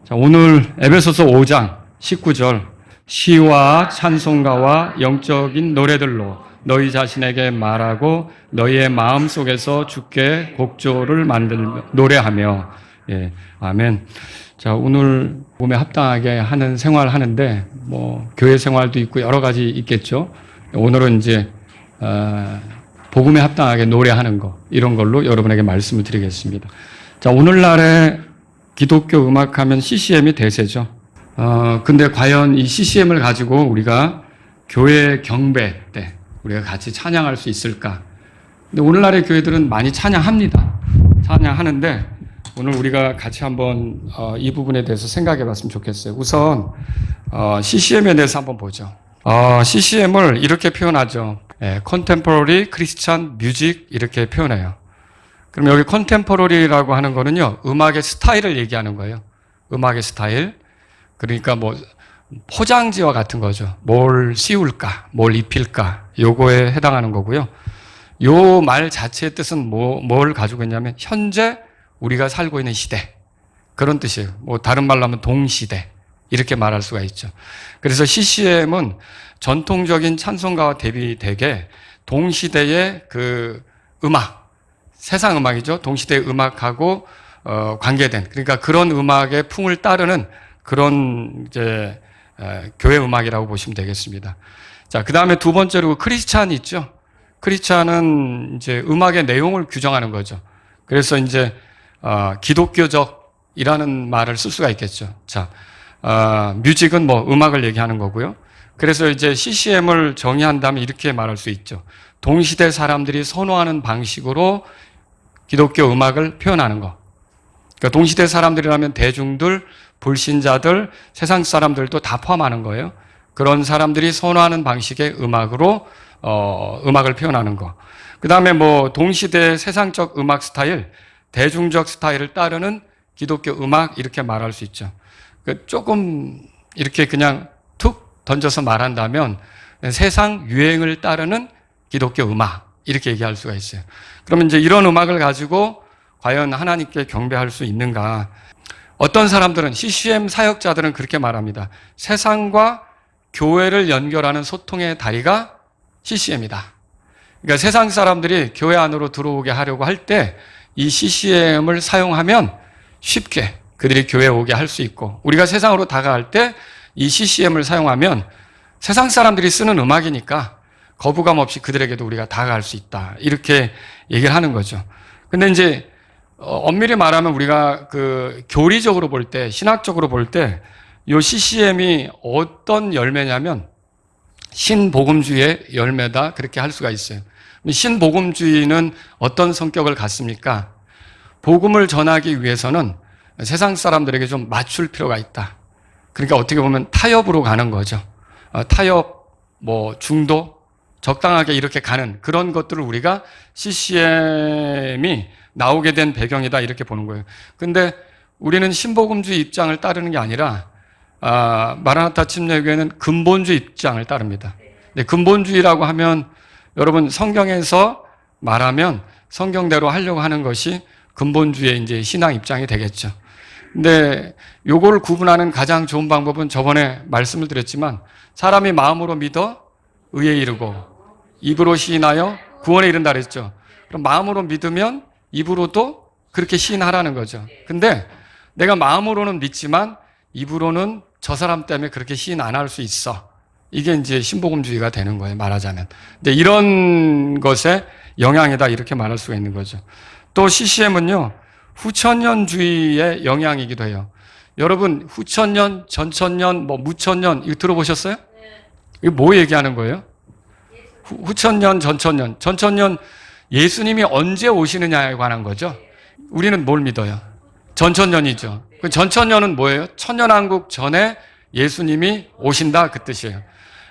자, 오늘 에베소서 5장 19절 시와 찬송가와 영적인 노래들로 너희 자신에게 말하고 너희의 마음속에서 주께 곡조를 만들며 노래하며. 예, 아멘. 자, 오늘 복음에 합당하게 하는 생활 하는데 교회 생활도 있고 여러 가지 있겠죠. 오늘은 이제 복음에 합당하게 노래하는 거, 이런 걸로 여러분에게 말씀을 드리겠습니다. 자, 오늘날의 기독교 음악하면 CCM이 대세죠. 근데 과연 이 CCM을 가지고 우리가 교회 경배 때 우리가 같이 찬양할 수 있을까? 근데 오늘날의 교회들은 많이 찬양합니다. 찬양하는데 오늘 우리가 같이 한번 이 부분에 대해서 생각해 봤으면 좋겠어요. 우선 CCM에 대해서 한번 보죠. CCM을 이렇게 표현하죠. Contemporary Christian Music 이렇게 표현해요. 그럼 여기 컨템포러리라고 하는 거는요, 음악의 스타일을 얘기하는 거예요. 음악의 스타일. 그러니까 포장지와 같은 거죠. 뭘 씌울까, 뭘 입힐까, 요거에 해당하는 거고요. 요 말 자체의 뜻은 뭘 가지고 있냐면, 현재 우리가 살고 있는 시대. 그런 뜻이에요. 다른 말로 하면 동시대. 이렇게 말할 수가 있죠. 그래서 CCM은 전통적인 찬송가와 대비되게 동시대의 그 음악, 세상 음악이죠. 동시대의 음악하고 관계된, 그러니까 그런 음악의 풍을 따르는 그런 이제 교회 음악이라고 보시면 되겠습니다. 자, 그 다음에 두 번째로 크리스찬이 있죠. 크리스찬은 이제 음악의 내용을 규정하는 거죠. 그래서 이제 기독교적이라는 말을 쓸 수가 있겠죠. 자, 뮤직은 음악을 얘기하는 거고요. 그래서 이제 CCM을 정의한다면 이렇게 말할 수 있죠. 동시대 사람들이 선호하는 방식으로 기독교 음악을 표현하는 거. 그러니까 동시대 사람들이라면 대중들, 불신자들, 세상 사람들도 다 포함하는 거예요. 그런 사람들이 선호하는 방식의 음악으로 음악을 표현하는 거. 그 다음에 동시대 세상적 음악 스타일, 대중적 스타일을 따르는 기독교 음악 이렇게 말할 수 있죠. 조금 이렇게 그냥 툭 던져서 말한다면 세상 유행을 따르는 기독교 음악 이렇게 얘기할 수가 있어요. 그러면 이제 이런 음악을 가지고 과연 하나님께 경배할 수 있는가? 어떤 사람들은, CCM 사역자들은 그렇게 말합니다. 세상과 교회를 연결하는 소통의 다리가 CCM이다. 그러니까 세상 사람들이 교회 안으로 들어오게 하려고 할 때 이 CCM을 사용하면 쉽게 그들이 교회에 오게 할 수 있고, 우리가 세상으로 다가갈 때 이 CCM을 사용하면 세상 사람들이 쓰는 음악이니까 거부감 없이 그들에게도 우리가 다가갈 수 있다. 이렇게 얘기를 하는 거죠. 근데 이제 엄밀히 말하면 우리가 그 교리적으로 볼 때, 신학적으로 볼 때 이 CCM이 어떤 열매냐면 신복음주의의 열매다, 그렇게 할 수가 있어요. 신복음주의는 어떤 성격을 갖습니까? 복음을 전하기 위해서는 세상 사람들에게 좀 맞출 필요가 있다. 그러니까 어떻게 보면 타협으로 가는 거죠. 타협, 중도, 적당하게 이렇게 가는 그런 것들을 우리가 CCM이 나오게 된 배경이다, 이렇게 보는 거예요. 근데 우리는 신복음주의 입장을 따르는 게 아니라 마라나타 침례교회는 근본주의 입장을 따릅니다. 근데 근본주의라고 하면 여러분 성경에서 말하면 성경대로 하려고 하는 것이 근본주의의 이제 신앙 입장이 되겠죠. 근데 요걸 구분하는 가장 좋은 방법은 저번에 말씀을 드렸지만, 사람이 마음으로 믿어 의에 이르고 입으로 시인하여 구원에 이른다 그랬죠. 그럼 마음으로 믿으면 입으로도 그렇게 시인하라는 거죠. 근데 내가 마음으로는 믿지만 입으로는 저 사람 때문에 그렇게 시인 안 할 수 있어. 이게 이제 신복음주의가 되는 거예요, 말하자면. 근데 이런 것의 영향이다, 이렇게 말할 수가 있는 거죠. 또 CCM은요, 후천년주의의 영향이기도 해요. 여러분, 후천년, 전천년, 무천년, 이거 들어보셨어요? 이거 뭐 얘기하는 거예요? 후천년, 전천년. 전천년, 예수님이 언제 오시느냐에 관한 거죠. 우리는 뭘 믿어요? 전천년이죠. 그 전천년은 뭐예요? 천년왕국 전에 예수님이 오신다, 그 뜻이에요.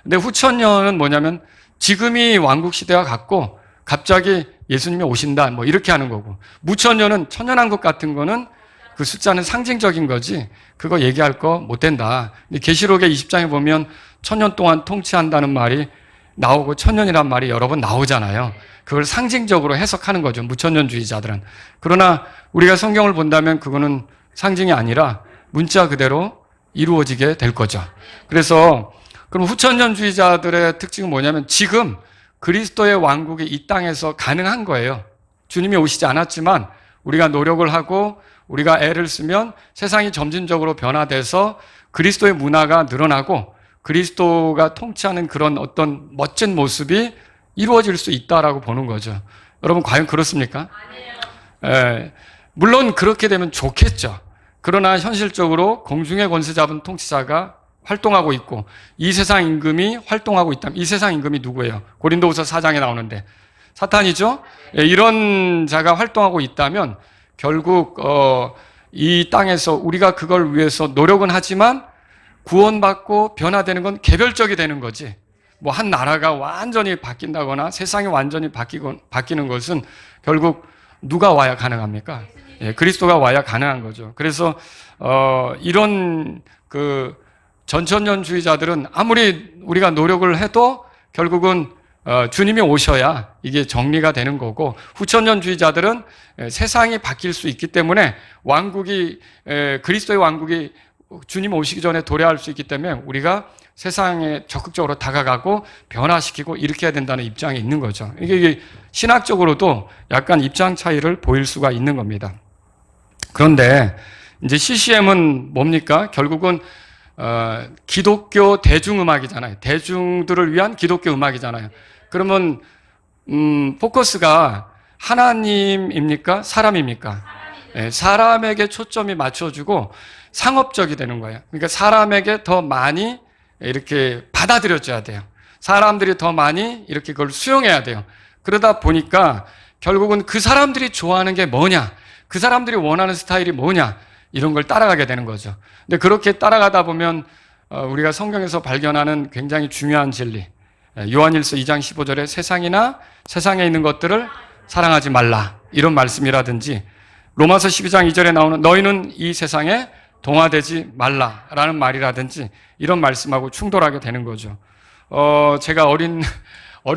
근데 후천년은 뭐냐면 지금이 왕국 시대와 같고 갑자기 예수님이 오신다, 이렇게 하는 거고, 무천년은 천년왕국 같은 거는 그 숫자는 상징적인 거지 그거 얘기할 거 못 된다. 계시록의 20장에 보면 천년 동안 통치한다는 말이 나오고 천년이란 말이 여러 번 나오잖아요. 그걸 상징적으로 해석하는 거죠, 무천년주의자들은. 그러나 우리가 성경을 본다면 그거는 상징이 아니라 문자 그대로 이루어지게 될 거죠. 그래서 그럼 후천년주의자들의 특징은 뭐냐면 지금 그리스도의 왕국이 이 땅에서 가능한 거예요. 주님이 오시지 않았지만 우리가 노력을 하고 우리가 애를 쓰면 세상이 점진적으로 변화돼서 그리스도의 문화가 늘어나고 그리스도가 통치하는 그런 어떤 멋진 모습이 이루어질 수 있다라고 보는 거죠. 여러분 과연 그렇습니까? 아니에요. 물론 그렇게 되면 좋겠죠. 그러나 현실적으로 공중의 권세 잡은 통치자가 활동하고 있고 이 세상 임금이 활동하고 있다면 이 세상 임금이 누구예요? 고린도후서 4장에 나오는데 사탄이죠. 이런 자가 활동하고 있다면 결국 이 땅에서 우리가 그걸 위해서 노력은 하지만 구원받고 변화되는 건 개별적이 되는 거지. 뭐 한 나라가 완전히 바뀐다거나 세상이 완전히 바뀌는 것은 결국 누가 와야 가능합니까? 그리스도가 와야 가능한 거죠. 그래서 이런 그 전천년주의자들은 아무리 우리가 노력을 해도 결국은 주님이 오셔야 이게 정리가 되는 거고, 후천년주의자들은 세상이 바뀔 수 있기 때문에 그리스도의 왕국이 주님 오시기 전에 도래할 수 있기 때문에 우리가 세상에 적극적으로 다가가고 변화시키고 이렇게 해야 된다는 입장이 있는 거죠. 이게 신학적으로도 약간 입장 차이를 보일 수가 있는 겁니다. 그런데 이제 CCM은 뭡니까? 결국은 기독교 대중음악이잖아요. 대중들을 위한 기독교 음악이잖아요. 그러면 포커스가 하나님입니까? 사람입니까? 사람에게 초점이 맞춰주고 상업적이 되는 거예요. 그러니까 사람에게 더 많이 이렇게 받아들여져야 돼요. 사람들이 더 많이 이렇게 그걸 수용해야 돼요. 그러다 보니까 결국은 그 사람들이 좋아하는 게 뭐냐, 그 사람들이 원하는 스타일이 뭐냐, 이런 걸 따라가게 되는 거죠. 근데 그렇게 따라가다 보면 우리가 성경에서 발견하는 굉장히 중요한 진리, 요한일서 2장 15절에 세상이나 세상에 있는 것들을 사랑하지 말라, 이런 말씀이라든지 로마서 12장 2절에 나오는 너희는 이 세상에 동화되지 말라라는 말이라든지 이런 말씀하고 충돌하게 되는 거죠. 제가 어린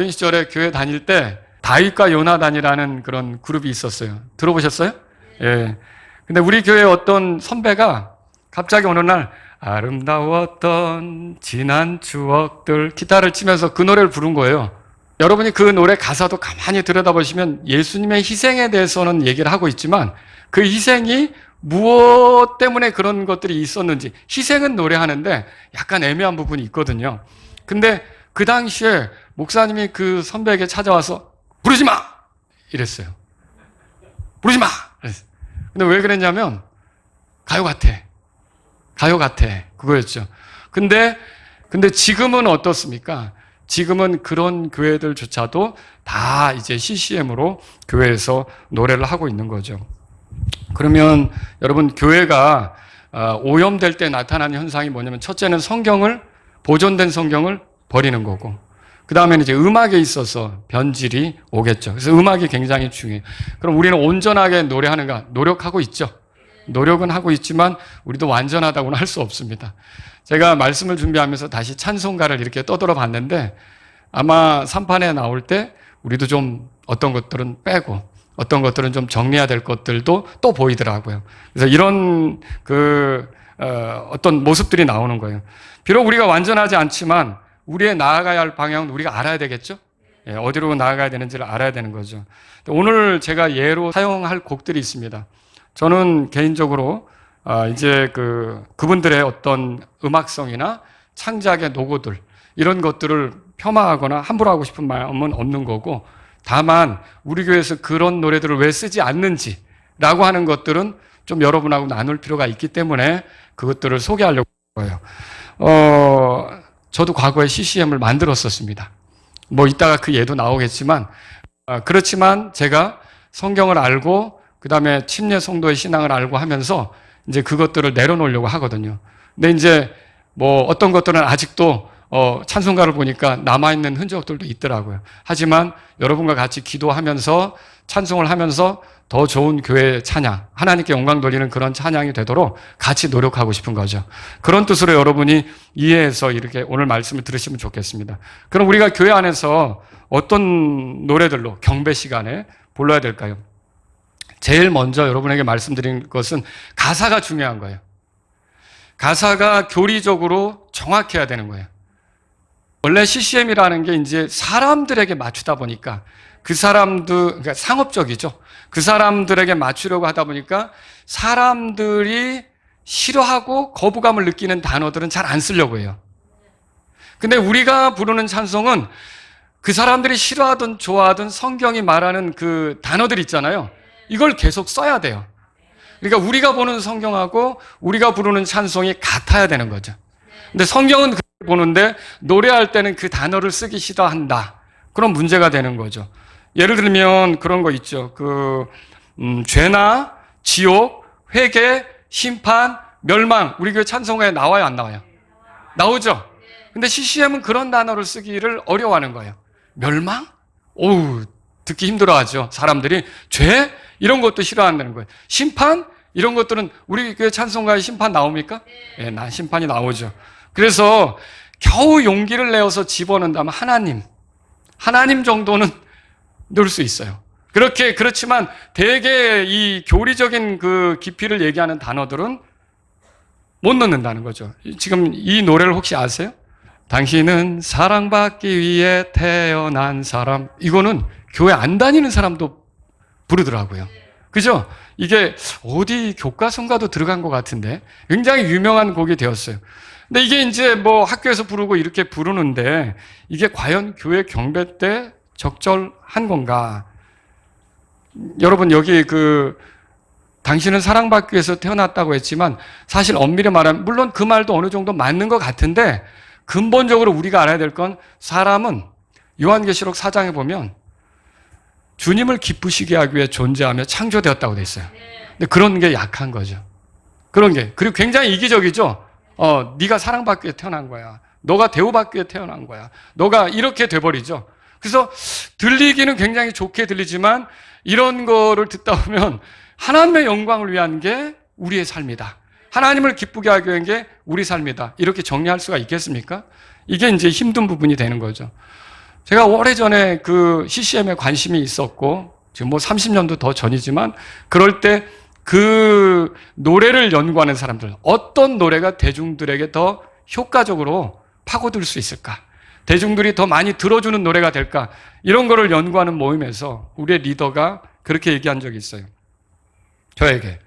시절에 교회 다닐 때 다윗과 요나단이라는 그런 그룹이 있었어요. 들어보셨어요? 예. 근데 우리 교회 어떤 선배가 갑자기 어느 날 아름다웠던 지난 추억들 기타를 치면서 그 노래를 부른 거예요. 여러분이 그 노래 가사도 가만히 들여다보시면 예수님의 희생에 대해서는 얘기를 하고 있지만 그 희생이 무엇 때문에 그런 것들이 있었는지, 희생은 노래하는데 약간 애매한 부분이 있거든요. 근데 그 당시에 목사님이 그 선배에게 찾아와서 부르지 마! 이랬어요. 부르지 마! 이랬어요. 근데 왜 그랬냐면 가요 같아. 그거였죠. 근데 지금은 어떻습니까? 지금은 그런 교회들조차도 다 이제 CCM으로 교회에서 노래를 하고 있는 거죠. 그러면 여러분, 교회가 오염될 때 나타나는 현상이 뭐냐면 첫째는 보존된 성경을 버리는 거고, 그 다음에는 이제 음악에 있어서 변질이 오겠죠. 그래서 음악이 굉장히 중요해요. 그럼 우리는 온전하게 노래하는가? 노력하고 있죠. 노력은 하고 있지만 우리도 완전하다고는 할 수 없습니다. 제가 말씀을 준비하면서 다시 찬송가를 이렇게 떠들어 봤는데 아마 3판에 나올 때 우리도 좀 어떤 것들은 빼고 어떤 것들은 좀 정리해야 될 것들도 또 보이더라고요. 그래서 이런 어떤 모습들이 나오는 거예요. 비록 우리가 완전하지 않지만 우리의 나아가야 할 방향은 우리가 알아야 되겠죠? 어디로 나아가야 되는지를 알아야 되는 거죠. 오늘 제가 예로 사용할 곡들이 있습니다. 저는 개인적으로 이제 그분들의 어떤 음악성이나 창작의 노고들, 이런 것들을 폄하하거나 함부로 하고 싶은 마음은 없는 거고, 다만 우리 교회에서 그런 노래들을 왜 쓰지 않는지라고 하는 것들은 좀 여러분하고 나눌 필요가 있기 때문에 그것들을 소개하려고 해요. 저도 과거에 CCM을 만들었었습니다. 뭐 이따가 그 예도 나오겠지만, 그렇지만 제가 성경을 알고 그 다음에 침례 성도의 신앙을 알고 하면서 이제 그것들을 내려놓으려고 하거든요. 근데 이제 뭐 어떤 것들은 아직도 찬송가를 보니까 남아있는 흔적들도 있더라고요. 하지만 여러분과 같이 기도하면서 찬송을 하면서 더 좋은 교회 찬양, 하나님께 영광 돌리는 그런 찬양이 되도록 같이 노력하고 싶은 거죠. 그런 뜻으로 여러분이 이해해서 이렇게 오늘 말씀을 들으시면 좋겠습니다. 그럼 우리가 교회 안에서 어떤 노래들로 경배 시간에 불러야 될까요? 제일 먼저 여러분에게 말씀드린 것은 가사가 중요한 거예요. 가사가 교리적으로 정확해야 되는 거예요. 원래 CCM이라는 게 이제 사람들에게 맞추다 보니까 그 사람들, 그러니까 상업적이죠. 그 사람들에게 맞추려고 하다 보니까 사람들이 싫어하고 거부감을 느끼는 단어들은 잘 안 쓰려고 해요. 근데 우리가 부르는 찬송은 그 사람들이 싫어하든 좋아하든 성경이 말하는 그 단어들 있잖아요. 이걸 계속 써야 돼요. 그러니까 우리가 보는 성경하고 우리가 부르는 찬송이 같아야 되는 거죠. 근데 성경은 그렇게 보는데 노래할 때는 그 단어를 쓰기 싫어한다. 그런 문제가 되는 거죠. 예를 들면 그런 거 있죠. 죄나 지옥, 회개, 심판, 멸망. 우리 교회 찬송가에 나와요, 안 나와요? 나오죠? 근데 CCM은 그런 단어를 쓰기를 어려워하는 거예요. 멸망? 오우, 듣기 힘들어하죠. 사람들이 죄? 이런 것도 싫어한다는 거예요. 심판? 이런 것들은 우리 교회 찬송가에 심판 나옵니까? 예, 심판이 나오죠. 그래서 겨우 용기를 내어서 집어넣는다면 하나님 정도는 넣을 수 있어요. 그렇지만 대개 이 교리적인 그 깊이를 얘기하는 단어들은 못 넣는다는 거죠. 지금 이 노래를 혹시 아세요? 당신은 사랑받기 위해 태어난 사람. 이거는 교회 안 다니는 사람도 부르더라고요. 그죠? 이게 어디 교과서인가도 들어간 것 같은데 굉장히 유명한 곡이 되었어요. 근데 이게 이제 뭐 학교에서 부르고 이렇게 부르는데 이게 과연 교회 경배 때 적절한 건가? 여러분 여기 당신은 사랑받기 위해서 태어났다고 했지만 사실 엄밀히 말하면 물론 그 말도 어느 정도 맞는 것 같은데 근본적으로 우리가 알아야 될 건 사람은 요한계시록 4장에 보면 주님을 기쁘시게 하기 위해 존재하며 창조되었다고 돼 있어요. 근데 그런 게 약한 거죠. 그런 게. 그리고 굉장히 이기적이죠. 네가 사랑받기 위해 태어난 거야. 너가 대우받기 위해 태어난 거야. 너가 이렇게 돼버리죠. 그래서 들리기는 굉장히 좋게 들리지만 이런 거를 듣다 보면 하나님의 영광을 위한 게 우리의 삶이다. 하나님을 기쁘게 하기 위한 게 우리 삶이다. 이렇게 정리할 수가 있겠습니까? 이게 이제 힘든 부분이 되는 거죠. 제가 오래전에 CCM에 관심이 있었고, 지금 뭐 30년도 더 전이지만, 그럴 때 그 노래를 연구하는 사람들, 어떤 노래가 대중들에게 더 효과적으로 파고들 수 있을까? 대중들이 더 많이 들어주는 노래가 될까? 이런 거를 연구하는 모임에서 우리의 리더가 그렇게 얘기한 적이 있어요. 저에게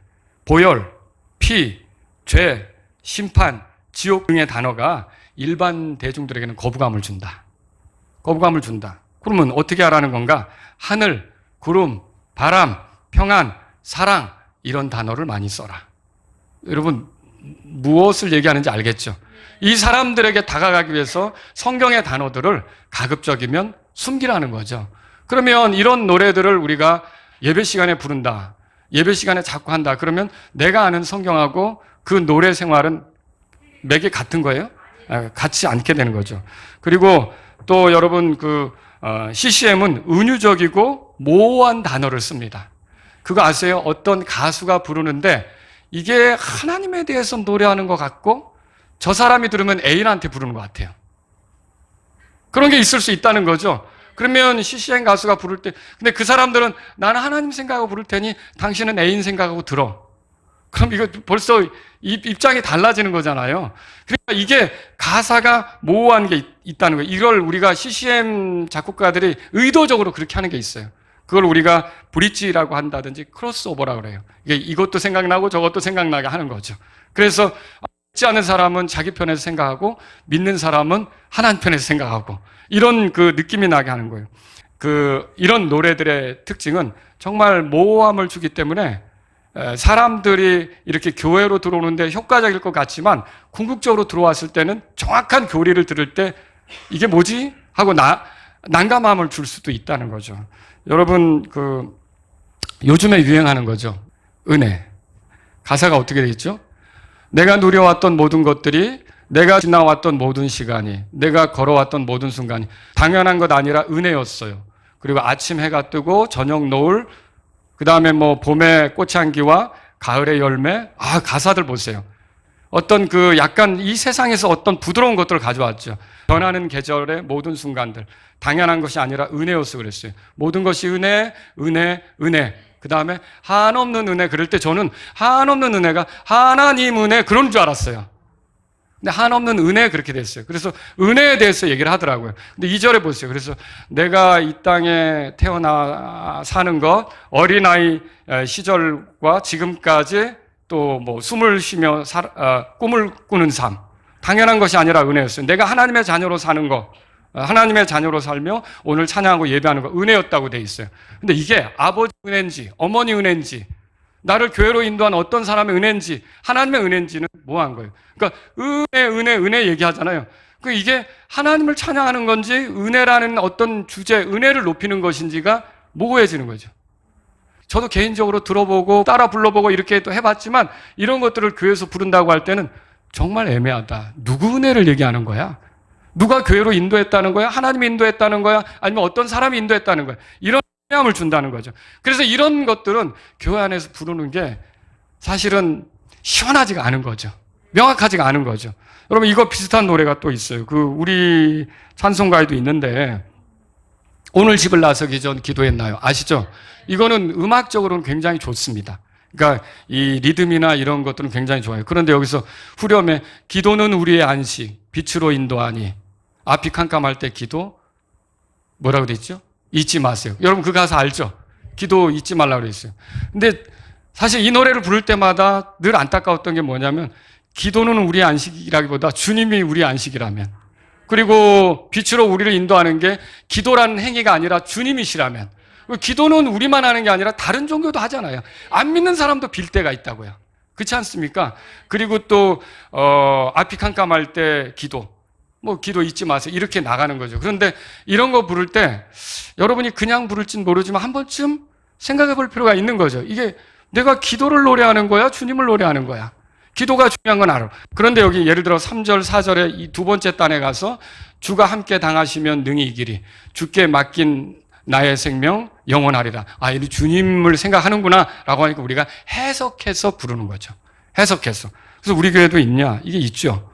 보혈, 피, 죄, 심판, 지옥 등의 단어가 일반 대중들에게는 거부감을 준다. 거부감을 준다. 그러면 어떻게 하라는 건가? 하늘, 구름, 바람, 평안, 사랑 이런 단어를 많이 써라. 여러분 무엇을 얘기하는지 알겠죠? 이 사람들에게 다가가기 위해서 성경의 단어들을 가급적이면 숨기라는 거죠. 그러면 이런 노래들을 우리가 예배 시간에 부른다. 예배 시간에 자꾸 한다. 그러면 내가 아는 성경하고 그 노래 생활은 맥이 같은 거예요? 같지 않게 되는 거죠. 그리고 또 여러분 CCM은 은유적이고 모호한 단어를 씁니다. 그거 아세요? 어떤 가수가 부르는데 이게 하나님에 대해서 노래하는 것 같고 저 사람이 들으면 애인한테 부르는 것 같아요. 그런 게 있을 수 있다는 거죠. 그러면 CCM 가수가 부를 때 근데 그 사람들은 나는 하나님 생각하고 부를 테니 당신은 애인 생각하고 들어. 그럼 이거 벌써 입장이 달라지는 거잖아요. 그러니까 이게 가사가 모호한 게 있다는 거예요. 이걸 우리가 CCM 작곡가들이 의도적으로 그렇게 하는 게 있어요. 그걸 우리가 브릿지라고 한다든지 크로스오버라고 그래요. 이것도 생각나고 저것도 생각나게 하는 거죠. 그래서 믿지 않는 사람은 자기 편에서 생각하고 믿는 사람은 하나님 편에서 생각하고 이런 느낌이 나게 하는 거예요. 이런 노래들의 특징은 정말 모호함을 주기 때문에 사람들이 이렇게 교회로 들어오는데 효과적일 것 같지만 궁극적으로 들어왔을 때는 정확한 교리를 들을 때 이게 뭐지? 하고 난감함을 줄 수도 있다는 거죠. 여러분 요즘에 유행하는 거죠. 은혜. 가사가 어떻게 되겠죠? 내가 누려왔던 모든 것들이 내가 지나왔던 모든 시간이 내가 걸어왔던 모든 순간이 당연한 것 아니라 은혜였어요. 그리고 아침 해가 뜨고 저녁 노을 그 다음에 뭐 봄의 꽃향기와 가을의 열매. 가사들 보세요. 어떤 약간 이 세상에서 어떤 부드러운 것들을 가져왔죠. 변하는 계절의 모든 순간들. 당연한 것이 아니라 은혜였어 그랬어요. 모든 것이 은혜, 은혜, 은혜. 그 다음에 한없는 은혜. 그럴 때 저는 한없는 은혜가 하나님 은혜 그런 줄 알았어요. 근데 한없는 은혜 그렇게 됐어요. 그래서 은혜에 대해서 얘기를 하더라고요. 근데 2절에 보세요. 그래서 내가 이 땅에 태어나 사는 것, 어린아이 시절과 지금까지 또 뭐 숨을 쉬며 꿈을 꾸는 삶, 당연한 것이 아니라 은혜였어요. 내가 하나님의 자녀로 사는 것, 하나님의 자녀로 살며 오늘 찬양하고 예배하는 것, 은혜였다고 돼 있어요. 근데 이게 아버지 은혜인지 어머니 은혜인지 나를 교회로 인도한 어떤 사람의 은혜인지 하나님의 은혜인지는 뭐한 거예요. 그러니까 은혜 얘기하잖아요. 그 이게 하나님을 찬양하는 건지 은혜라는 어떤 주제, 은혜를 높이는 것인지가 모호해지는 거죠. 저도 개인적으로 들어보고 따라 불러보고 이렇게 또 해봤지만 이런 것들을 교회에서 부른다고 할 때는 정말 애매하다. 누구 은혜를 얘기하는 거야? 누가 교회로 인도했다는 거야? 하나님이 인도했다는 거야? 아니면 어떤 사람이 인도했다는 거야? 이런 애매함을 준다는 거죠. 그래서 이런 것들은 교회 안에서 부르는 게 사실은 시원하지가 않은 거죠. 명확하지가 않은 거죠. 여러분 이거 비슷한 노래가 또 있어요. 우리 찬송가에도 있는데 오늘 집을 나서기 전 기도했나요? 아시죠? 이거는 음악적으로는 굉장히 좋습니다. 그러니까 이 리듬이나 이런 것들은 굉장히 좋아요. 그런데 여기서 후렴에 기도는 우리의 안식, 빛으로 인도하니 앞이 캄캄할 때 기도 뭐라고 돼 있죠? 잊지 마세요. 여러분 그 가사 알죠? 기도 잊지 말라고 그랬어요. 근데 사실 이 노래를 부를 때마다 늘 안타까웠던 게 뭐냐면 기도는 우리의 안식이라기보다 주님이 우리의 안식이라면, 그리고 빛으로 우리를 인도하는 게 기도라는 행위가 아니라 주님이시라면, 기도는 우리만 하는 게 아니라 다른 종교도 하잖아요. 안 믿는 사람도 빌 때가 있다고요. 그렇지 않습니까? 그리고 또 앞이 캄캄할 때 기도, 기도 잊지 마세요. 이렇게 나가는 거죠. 그런데 이런 거 부를 때 여러분이 그냥 부를진 모르지만 한 번쯤 생각해 볼 필요가 있는 거죠. 이게 내가 기도를 노래하는 거야? 주님을 노래하는 거야? 기도가 중요한 건 알아. 그런데 여기 예를 들어 3절, 4절에 이 두 번째 단에 가서 주가 함께 당하시면 능히 이기리. 주께 맡긴 나의 생명 영원하리라. 이 주님을 생각하는구나 라고 하니까 우리가 해석해서 부르는 거죠. 해석해서. 그래서 우리 교회도 있냐? 이게 있죠.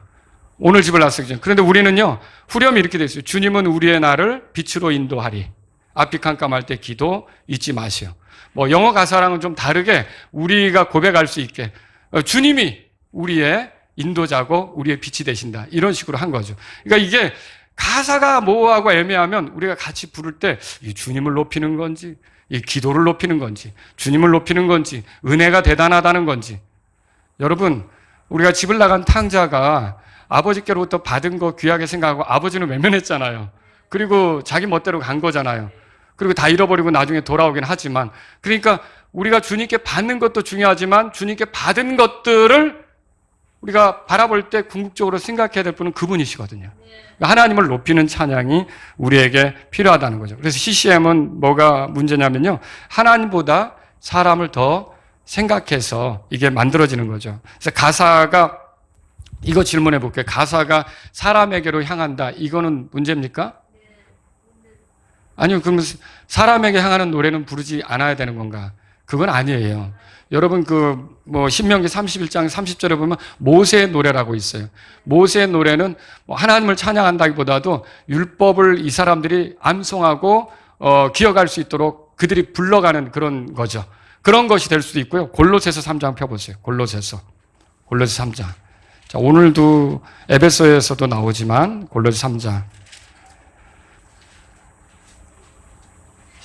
오늘 집을 나서기 전. 그런데 우리는요, 후렴이 이렇게 돼 있어요. 주님은 우리의 날을 빛으로 인도하리. 앞이 캄캄할 때 기도 잊지 마시오. 영어 가사랑은 좀 다르게 우리가 고백할 수 있게 주님이 우리의 인도자고 우리의 빛이 되신다. 이런 식으로 한 거죠. 그러니까 이게 가사가 모호하고 애매하면 우리가 같이 부를 때 이 주님을 높이는 건지, 이 기도를 높이는 건지, 주님을 높이는 건지, 은혜가 대단하다는 건지. 여러분, 우리가 집을 나간 탕자가 아버지께로부터 받은 거 귀하게 생각하고 아버지는 외면했잖아요. 그리고 자기 멋대로 간 거잖아요. 그리고 다 잃어버리고 나중에 돌아오긴 하지만, 그러니까 우리가 주님께 받는 것도 중요하지만 주님께 받은 것들을 우리가 바라볼 때 궁극적으로 생각해야 될 분은 그분이시거든요. 하나님을 높이는 찬양이 우리에게 필요하다는 거죠. 그래서 CCM은 뭐가 문제냐면요, 하나님보다 사람을 더 생각해서 이게 만들어지는 거죠. 그래서 가사가, 이거 질문해 볼게요. 가사가 사람에게로 향한다. 이거는 문제입니까? 아니요. 그러면 사람에게 향하는 노래는 부르지 않아야 되는 건가? 그건 아니에요. 여러분 신명기 31장 30절에 보면 모세의 노래라고 있어요. 모세의 노래는 하나님을 찬양한다기보다도 율법을 이 사람들이 암송하고 기억할 수 있도록 그들이 불러가는 그런 거죠. 그런 것이 될 수도 있고요. 골로새서 3장 펴보세요. 골로새서 3장. 자, 오늘도 에베소에서도 나오지만 골로새 3장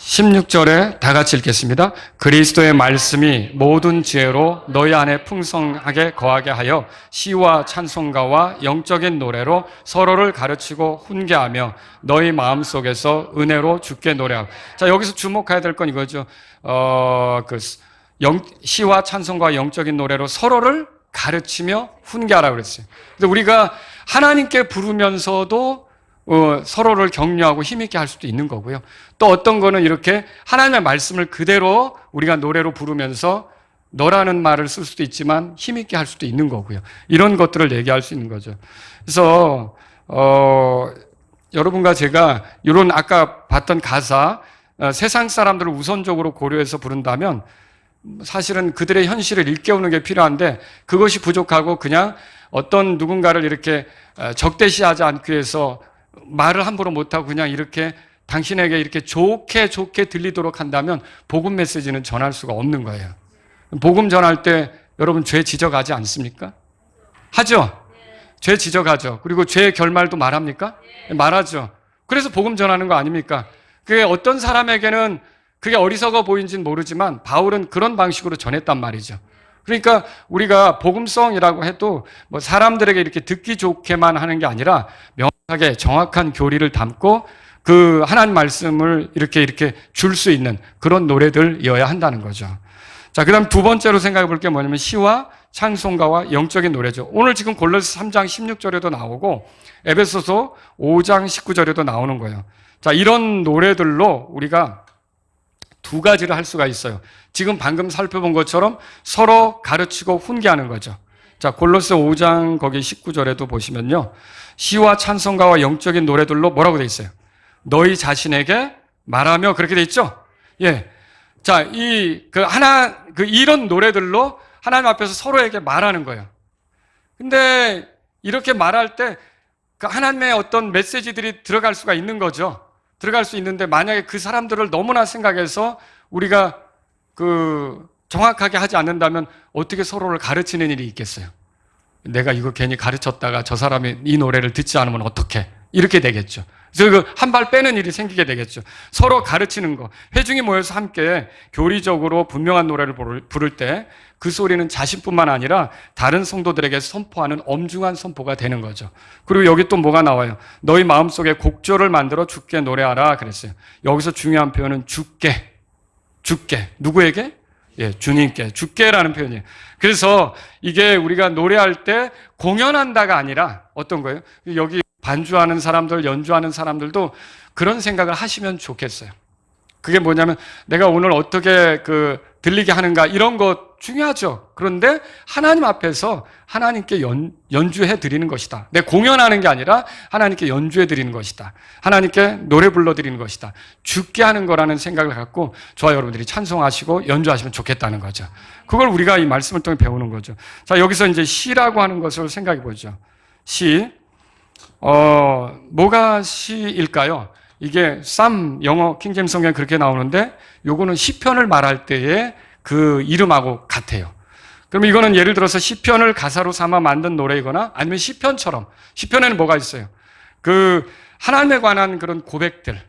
16절에 다 같이 읽겠습니다. 그리스도의 말씀이 모든 지혜로 너희 안에 풍성하게 거하게 하여 시와 찬송가와 영적인 노래로 서로를 가르치고 훈계하며 너희 마음속에서 은혜로 주께 노래하고. 자, 여기서 주목해야 될 건 이거죠. 시와 찬송가와 영적인 노래로 서로를 가르치며 훈계하라고 그랬어요. 그래서 우리가 하나님께 부르면서도 서로를 격려하고 힘있게 할 수도 있는 거고요. 또 어떤 거는 이렇게 하나님의 말씀을 그대로 우리가 노래로 부르면서 너라는 말을 쓸 수도 있지만 힘있게 할 수도 있는 거고요. 이런 것들을 얘기할 수 있는 거죠. 그래서 여러분과 제가 이런 아까 봤던 가사, 세상 사람들을 우선적으로 고려해서 부른다면 사실은 그들의 현실을 일깨우는 게 필요한데 그것이 부족하고 그냥 어떤 누군가를 이렇게 적대시하지 않기 위해서 말을 함부로 못하고 그냥 이렇게 당신에게 이렇게 좋게 들리도록 한다면 복음 메시지는 전할 수가 없는 거예요. 복음 전할 때 여러분 죄 지적하지 않습니까? 하죠? 죄 지적하죠. 그리고 죄의 결말도 말합니까? 말하죠. 그래서 복음 전하는 거 아닙니까? 그게 어떤 사람에게는 그게 어리석어 보인지는 모르지만 바울은 그런 방식으로 전했단 말이죠. 그러니까 우리가 복음성이라고 해도 뭐 사람들에게 이렇게 듣기 좋게만 하는 게 아니라 명확하게 정확한 교리를 담고 그 하나님 말씀을 이렇게 줄 수 있는 그런 노래들이어야 한다는 거죠. 자, 그다음 두 번째로 생각해 볼 게 뭐냐면 시와 찬송가와 영적인 노래죠. 오늘 지금 골로새 3장 16절에도 나오고 에베소서 5장 19절에도 나오는 거예요. 자, 이런 노래들로 우리가 두 가지를 할 수가 있어요. 지금 방금 살펴본 것처럼 서로 가르치고 훈계하는 거죠. 자, 골로새 5장 거기 19절에도 보시면요. 시와 찬송가와 영적인 노래들로 뭐라고 돼 있어요? 너희 자신에게 말하며 그렇게 돼 있죠? 예. 자, 이런 노래들로 하나님 앞에서 서로에게 말하는 거예요. 근데 이렇게 말할 때 그 하나님의 어떤 메시지들이 들어갈 수가 있는 거죠. 들어갈 수 있는데 만약에 그 사람들을 너무나 생각해서 우리가 정확하게 하지 않는다면 어떻게 서로를 가르치는 일이 있겠어요? 내가 이거 괜히 가르쳤다가 저 사람이 이 노래를 듣지 않으면 어떡해? 이렇게 되겠죠. 그래서 한 발 빼는 일이 생기게 되겠죠. 서로 가르치는 거. 회중이 모여서 함께 교리적으로 분명한 노래를 부를 때 그 소리는 자신뿐만 아니라 다른 성도들에게 선포하는 엄중한 선포가 되는 거죠. 그리고 여기 또 뭐가 나와요? 너희 마음속에 곡조를 만들어 주께 노래하라 그랬어요. 여기서 중요한 표현은 주께. 누구에게? 예, 주님께. 주께라는 표현이에요. 그래서 이게 우리가 노래할 때 공연한다가 아니라 어떤 거예요? 여기 반주하는 사람들, 연주하는 사람들도 그런 생각을 하시면 좋겠어요. 그게 뭐냐면 내가 오늘 어떻게 들리게 하는가 이런 거 중요하죠. 그런데 하나님 앞에서 하나님께 연주해 드리는 것이다. 내 공연하는 게 아니라 하나님께 연주해 드리는 것이다. 하나님께 노래 불러 드리는 것이다. 죽게 하는 거라는 생각을 갖고 저와 여러분들이 찬송하시고 연주하시면 좋겠다는 거죠. 그걸 우리가 이 말씀을 통해 배우는 거죠. 자, 여기서 이제 시라고 하는 것을 생각해 보죠. 시. 뭐가 시일까요? 이게 영어 킹제임스 성경에 그렇게 나오는데 요거는 시편을 말할 때의 그 이름하고 같아요. 그럼 이거는 예를 들어서 시편을 가사로 삼아 만든 노래이거나 아니면 시편에는 뭐가 있어요? 하나님에 관한 그런 고백들,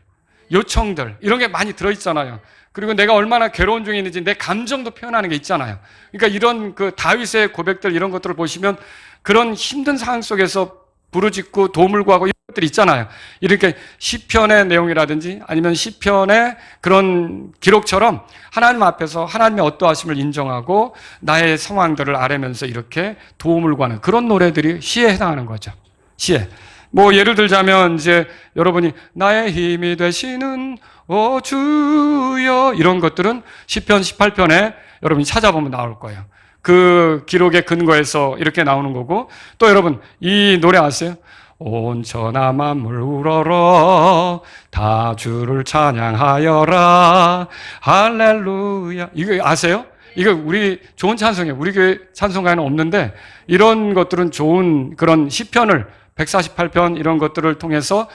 요청들 이런 게 많이 들어있잖아요. 그리고 내가 얼마나 괴로운 중에 있는지 내 감정도 표현하는 게 있잖아요. 그러니까 이런 다윗의 고백들 이런 것들을 보시면 그런 힘든 상황 속에서 부르짖고 도움을 구하고 이런 것들이 있잖아요. 이렇게 시편의 내용이라든지 아니면 시편의 그런 기록처럼 하나님 앞에서 하나님의 어떠하심을 인정하고 나의 상황들을 아뢰면서 이렇게 도움을 구하는 그런 노래들이 시에 해당하는 거죠. 시에. 뭐 예를 들자면 이제 여러분이 나의 힘이 되시는 오 주여 이런 것들은 시편 18편에 여러분이 찾아보면 나올 거예요. 그 기록의 근거에서 이렇게 나오는 거고 또 여러분 이 노래 아세요? 온 천하 만물 우러러 다 주를 찬양하여라 할렐루야 이거 아세요? 이거 우리 좋은 찬송이에요. 우리 교회 찬송가에는 없는데 이런 것들은 좋은 그런 시편을 148편 이런 것들을 통해서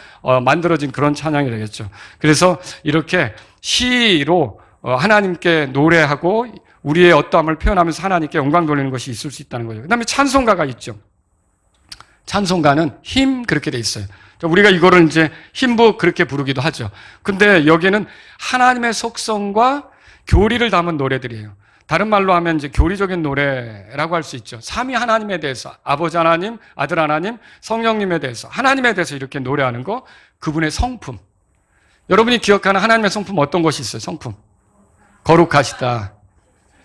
만들어진 그런 찬양이 되겠죠. 그래서 이렇게 시로 하나님께 노래하고 우리의 어떠함을 표현하면서 하나님께 영광 돌리는 것이 있을 수 있다는 거죠. 그 다음에 찬송가가 있죠. 찬송가는 힘 그렇게 돼 있어요. 우리가 이거를 이제 힘부 그렇게 부르기도 하죠. 근데 여기는 하나님의 속성과 교리를 담은 노래들이에요. 다른 말로 하면 이제 교리적인 노래라고 할 수 있죠. 삼위 하나님에 대해서 아버지 하나님, 아들 하나님, 성령님에 대해서 하나님에 대해서 이렇게 노래하는 거 그분의 성품. 여러분이 기억하는 하나님의 성품 어떤 것이 있어요? 성품. 거룩하시다.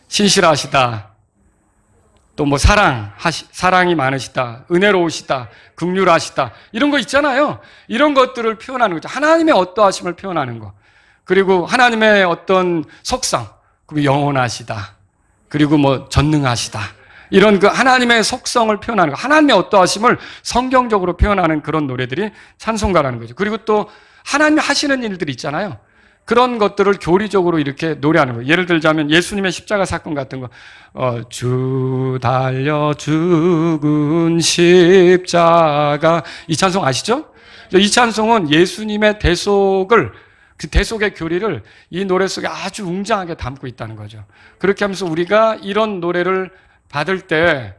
신실하시다. 또 뭐 사랑이 많으시다. 은혜로우시다. 긍휼하시다. 이런 거 있잖아요. 이런 것들을 표현하는 거죠. 하나님의 어떠하심을 표현하는 거. 그리고 하나님의 어떤 속성. 그리고 영원하시다. 그리고 뭐 전능하시다. 이런 하나님의 속성을 표현하는 거. 하나님의 어떠하심을 성경적으로 표현하는 그런 노래들이 찬송가라는 거죠. 그리고 또 하나님이 하시는 일들이 있잖아요. 그런 것들을 교리적으로 이렇게 노래하는 거예요. 예를 들자면 예수님의 십자가 사건 같은 거, 주 달려 죽은 십자가 이 찬송 아시죠? 이 찬송은 예수님의 대속을 그 대속의 교리를 이 노래 속에 아주 웅장하게 담고 있다는 거죠. 그렇게 하면서 우리가 이런 노래를 받을 때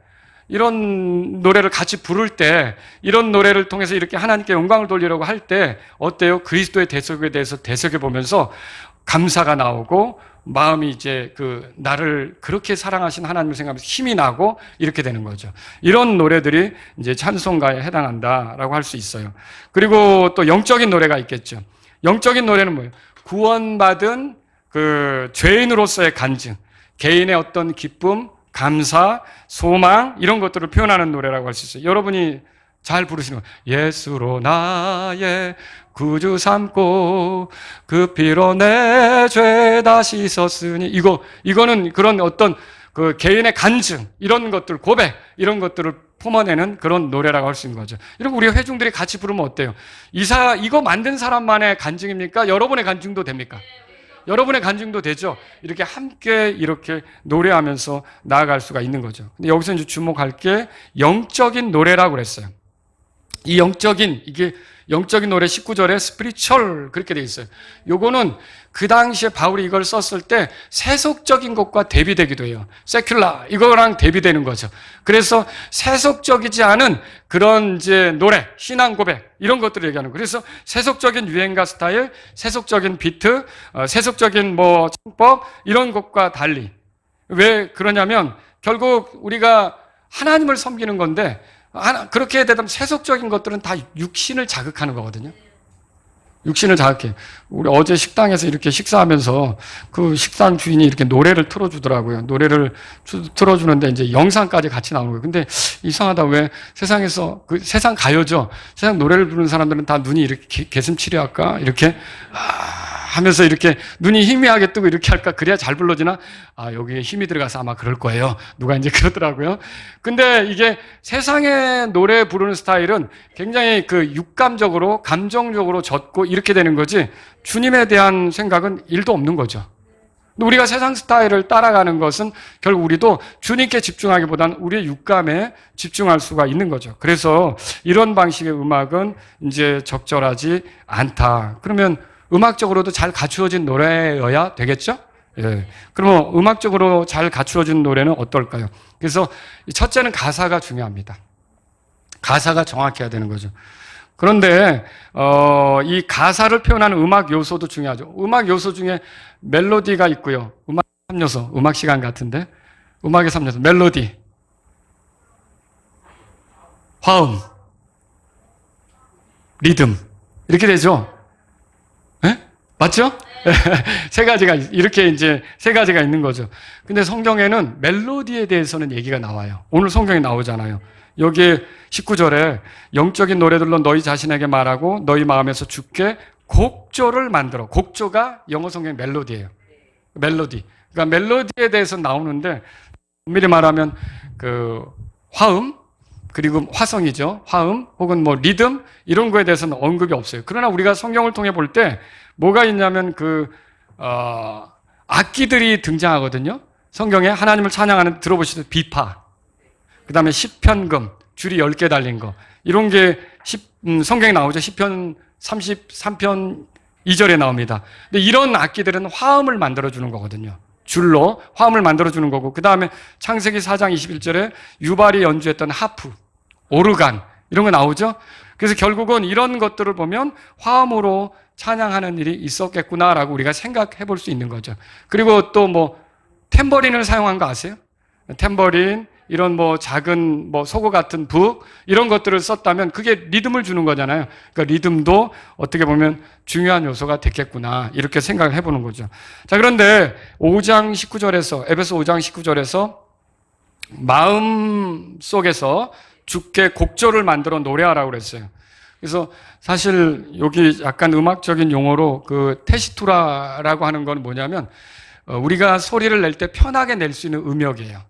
이런 노래를 같이 부를 때, 이런 노래를 통해서 이렇게 하나님께 영광을 돌리려고 할 때 어때요? 그리스도의 대속에 대해서 되새겨 보면서 감사가 나오고 마음이 이제 나를 그렇게 사랑하신 하나님을 생각하면서 힘이 나고 이렇게 되는 거죠. 이런 노래들이 이제 찬송가에 해당한다라고 할 수 있어요. 그리고 또 영적인 노래가 있겠죠. 영적인 노래는 뭐예요? 구원받은 죄인으로서의 간증, 개인의 어떤 기쁨, 감사, 소망 이런 것들을 표현하는 노래라고 할 수 있어요. 여러분이 잘 부르시는 거예요. 예수로 나의 구주 삼고 그 피로 내 죄 다 씻었으니 이거는 그런 어떤 개인의 간증 이런 것들 고백 이런 것들을 품어내는 그런 노래라고 할 수 있는 거죠. 이런 거 우리 회중들이 같이 부르면 어때요? 이거 만든 사람만의 간증입니까? 여러분의 간증도 됩니까? 여러분의 간증도 되죠. 이렇게 함께 이렇게 노래하면서 나아갈 수가 있는 거죠. 근데 여기서 이제 주목할 게 영적인 노래라고 그랬어요. 이 영적인 노래 19절에 스피리추얼 그렇게 돼 있어요. 요거는 그 당시에 바울이 이걸 썼을 때 세속적인 것과 대비되기도 해요. 세큘라 이거랑 대비되는 거죠. 그래서 세속적이지 않은 그런 이제 노래, 신앙 고백 이런 것들을 얘기하는 거예요. 그래서 세속적인 유행가 스타일, 세속적인 비트, 세속적인 창법 이런 것과 달리 왜 그러냐면 결국 우리가 하나님을 섬기는 건데 그렇게 되면 세속적인 것들은 다 육신을 자극하는 거거든요. 육신을 자극해. 우리 어제 식당에서 이렇게 식사하면서 그 식당 주인이 이렇게 노래를 틀어주더라고요. 노래를 틀어주는데 이제 영상까지 같이 나오는 거예요. 근데 이상하다. 왜 세상에서 세상 가요죠. 세상 노래를 부르는 사람들은 다 눈이 이렇게 개슴치레 할까? 이렇게 하면서 이렇게 눈이 희미하게 뜨고 이렇게 할까? 그래야 잘 불러지나? 여기에 힘이 들어가서 아마 그럴 거예요. 누가 이제 그러더라고요. 근데 이게 세상의 노래 부르는 스타일은 굉장히 육감적으로, 감정적으로 젖고 이렇게 되는 거지, 주님에 대한 생각은 1도 없는 거죠. 우리가 세상 스타일을 따라가는 것은 결국 우리도 주님께 집중하기보다는 우리의 육감에 집중할 수가 있는 거죠. 그래서 이런 방식의 음악은 이제 적절하지 않다. 그러면 음악적으로도 잘 갖추어진 노래여야 되겠죠? 예. 그러면 음악적으로 잘 갖추어진 노래는 어떨까요? 그래서 첫째는 가사가 중요합니다. 가사가 정확해야 되는 거죠. 그런데 이 가사를 표현하는 음악 요소도 중요하죠. 음악 요소 중에 멜로디가 있고요. 음악 3요소, 음악 시간 같은데 음악의 3요소, 멜로디, 화음, 리듬 이렇게 되죠. 네? 맞죠? 세 가지가 이렇게 이제 세 가지가 있는 거죠. 근데 성경에는 멜로디에 대해서는 얘기가 나와요. 오늘 성경에 나오잖아요. 여기에 19절에 영적인 노래들로 너희 자신에게 말하고 너희 마음에서 주께 곡조를 만들어. 곡조가 영어 성경 멜로디예요. 멜로디. 그러니까 멜로디에 대해서 나오는데 엄밀히 말하면 화음 그리고 화성이죠. 화음 혹은 리듬 이런 거에 대해서는 언급이 없어요. 그러나 우리가 성경을 통해 볼 때 뭐가 있냐면 악기들이 등장하거든요. 성경에 하나님을 찬양하는 들어보시죠. 비파. 그다음에 시편금 줄이 10개 달린 거. 이런 게 성경에 나오죠. 시편 33편 2절에 나옵니다. 근데 이런 악기들은 화음을 만들어 주는 거거든요. 줄로 화음을 만들어 주는 거고 그다음에 창세기 4장 21절에 유발이 연주했던 하프, 오르간 이런 거 나오죠. 그래서 결국은 이런 것들을 보면 화음으로 찬양하는 일이 있었겠구나라고 우리가 생각해 볼 수 있는 거죠. 그리고 또 탬버린을 사용한 거 아세요? 탬버린 이런 작은 소고 같은 북 이런 것들을 썼다면 그게 리듬을 주는 거잖아요. 그러니까 리듬도 어떻게 보면 중요한 요소가 됐겠구나 이렇게 생각을 해보는 거죠. 자, 그런데 5장 19절에서 에베소 5장 19절에서 마음 속에서 주께 곡조를 만들어 노래하라고 그랬어요. 그래서 사실 여기 약간 음악적인 용어로 테시투라라고 하는 건 뭐냐면 우리가 소리를 낼 때 편하게 낼 수 있는 음역이에요.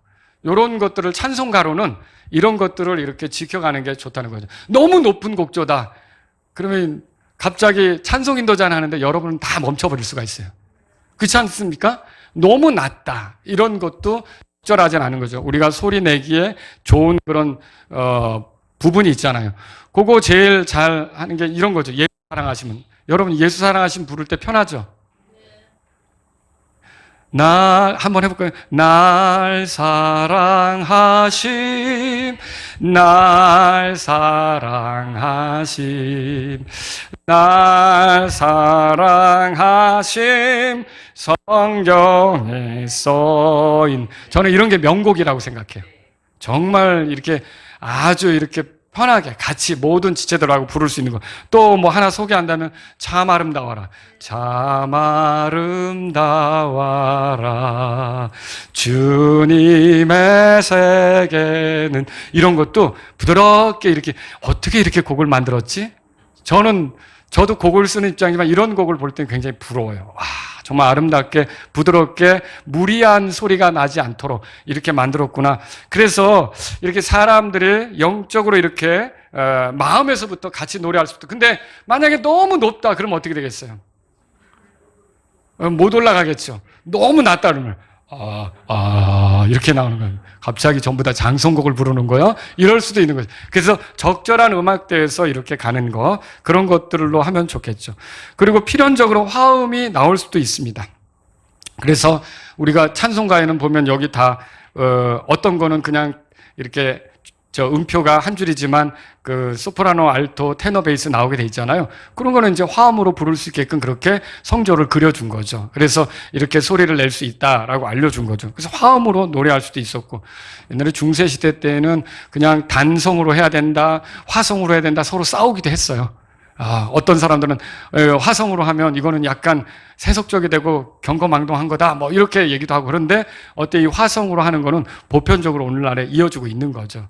이런 것들을 찬송가로는 이런 것들을 이렇게 지켜가는 게 좋다는 거죠. 너무 높은 곡조다. 그러면 갑자기 찬송 인도자는 하는데 여러분은 다 멈춰버릴 수가 있어요. 그렇지 않습니까? 너무 낮다. 이런 것도 적절하지 않은 거죠. 우리가 소리 내기에 좋은 그런 부분이 있잖아요. 그거 제일 잘 하는 게 이런 거죠. 예수 사랑하시면. 여러분 예수 사랑하시면 부를 때 편하죠? 한번 해볼까요? 날 사랑하심, 날 사랑하심, 날 사랑하심, 성경에 써인. 저는 이런 게 명곡이라고 생각해요. 정말 이렇게 아주 이렇게 편하게 같이 모든 지체들하고 부를 수 있는 거. 또 뭐 하나 소개한다면 참 아름다워라. 참 아름다워라. 주님의 세계는, 이런 것도 부드럽게 이렇게, 어떻게 이렇게 곡을 만들었지? 저도 곡을 쓰는 입장이지만 이런 곡을 볼 때는 굉장히 부러워요. 와, 정말 아름답게 부드럽게 무리한 소리가 나지 않도록 이렇게 만들었구나. 그래서 이렇게 사람들이 영적으로 이렇게 마음에서부터 같이 노래할 수도. 근데 만약에 너무 높다 그러면 어떻게 되겠어요? 못 올라가겠죠. 너무 낮다 그러면 이렇게 나오는 거예요. 갑자기 전부 다 장성곡을 부르는 거예요. 이럴 수도 있는 거죠. 그래서 적절한 음악대에서 이렇게 가는 거, 그런 것들로 하면 좋겠죠. 그리고 필연적으로 화음이 나올 수도 있습니다. 그래서 우리가 찬송가에는 보면 여기 다 어떤 거는 그냥 이렇게 음표가 한 줄이지만 그 소프라노, 알토, 테너, 베이스 나오게 돼 있잖아요. 그런 거는 이제 화음으로 부를 수 있게끔 그렇게 성조를 그려준 거죠. 그래서 이렇게 소리를 낼 수 있다라고 알려준 거죠. 그래서 화음으로 노래할 수도 있었고, 옛날에 중세시대 때는 그냥 단성으로 해야 된다, 화성으로 해야 된다, 서로 싸우기도 했어요. 어떤 사람들은 화성으로 하면 이거는 약간 세속적이 되고 경거망동한 거다, 뭐 이렇게 얘기도 하고. 그런데 이 화성으로 하는 거는 보편적으로 오늘날에 이어지고 있는 거죠.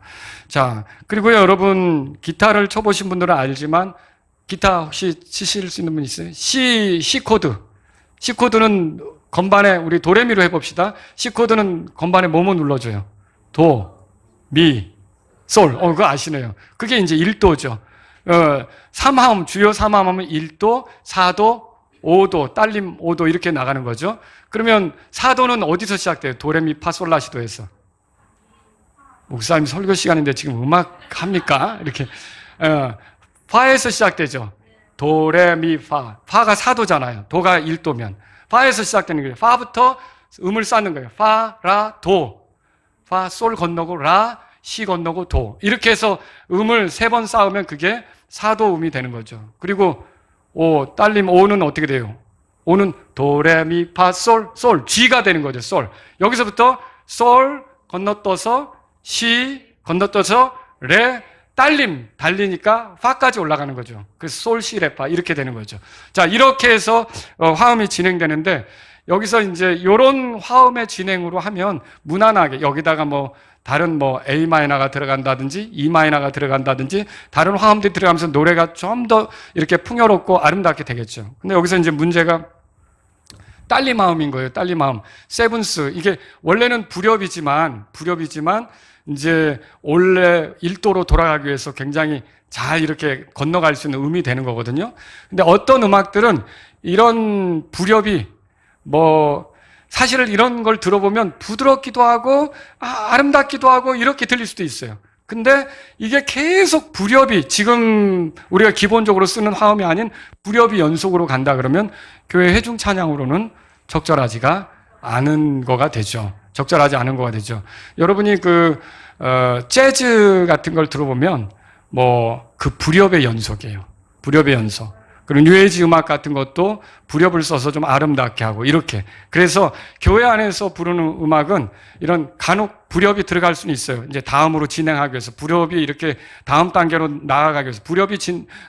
자, 그리고요, 여러분 기타를 쳐보신 분들은 알지만, 기타 혹시 치실 수 있는 분 있어요? C 코드. C 코드는 건반에, 우리 도레미로 해봅시다. C 코드는 건반에 뭐뭐 눌러줘요? 도, 미, 솔. 그거 아시네요. 그게 이제 1도죠. 3화음, 주요 3화음은 1도, 4도, 5도, 딸림 5도 이렇게 나가는 거죠. 그러면 4도는 어디서 시작돼요? 도레미파솔라시도에서. 목사님 설교 시간인데 지금 음악 합니까? 이렇게. 파에서 시작되죠. 도레미파. 파가 4도잖아요. 도가 1도면. 파에서 시작되는 거예요. 파부터 음을 쌓는 거예요. 파, 라, 도. 파, 솔 건너고 라, 시 건너고 도. 이렇게 해서 음을 3번 쌓으면 그게 4도 음이 되는 거죠. 그리고 딸림 5는 어떻게 돼요? 5는 도레미파솔, 솔, G가 되는 거죠. 솔. 여기서부터 솔 건너떠서 시 건너떠서 레, 딸림 달리니까 파까지 올라가는 거죠. 그래서 솔, 시, 레, 파 이렇게 되는 거죠. 자, 이렇게 해서 화음이 진행되는데, 여기서 이제 이런 화음의 진행으로 하면 무난하게 여기다가 다른 A 마이너가 들어간다든지 E 마이너가 들어간다든지 다른 화음들이 들어가면서 노래가 좀 더 이렇게 풍요롭고 아름답게 되겠죠. 근데 여기서 이제 문제가 딸림 화음인 거예요. 딸림 화음. 세븐스. 이게 원래는 불협이지만 이제 원래 1도로 돌아가기 위해서 굉장히 잘 이렇게 건너갈 수 있는 음이 되는 거거든요. 근데 어떤 음악들은 이런 불협이 사실 이런 걸 들어보면 부드럽기도 하고 아름답기도 하고 이렇게 들릴 수도 있어요. 근데 이게 계속 불협이, 지금 우리가 기본적으로 쓰는 화음이 아닌 불협이 연속으로 간다 그러면 교회 회중 찬양으로는 적절하지가 않은 거가 되죠. 적절하지 않은 거가 되죠. 여러분이 재즈 같은 걸 들어보면 그 불협의 연속이에요. 불협의 연속. 그리고 뉴에이지 음악 같은 것도 불협을 써서 좀 아름답게 하고 이렇게. 그래서 교회 안에서 부르는 음악은 이런 간혹 불협이 들어갈 수는 있어요. 이제 다음으로 진행하기 위해서 불협이 이렇게 다음 단계로 나아가기 위해서 불협이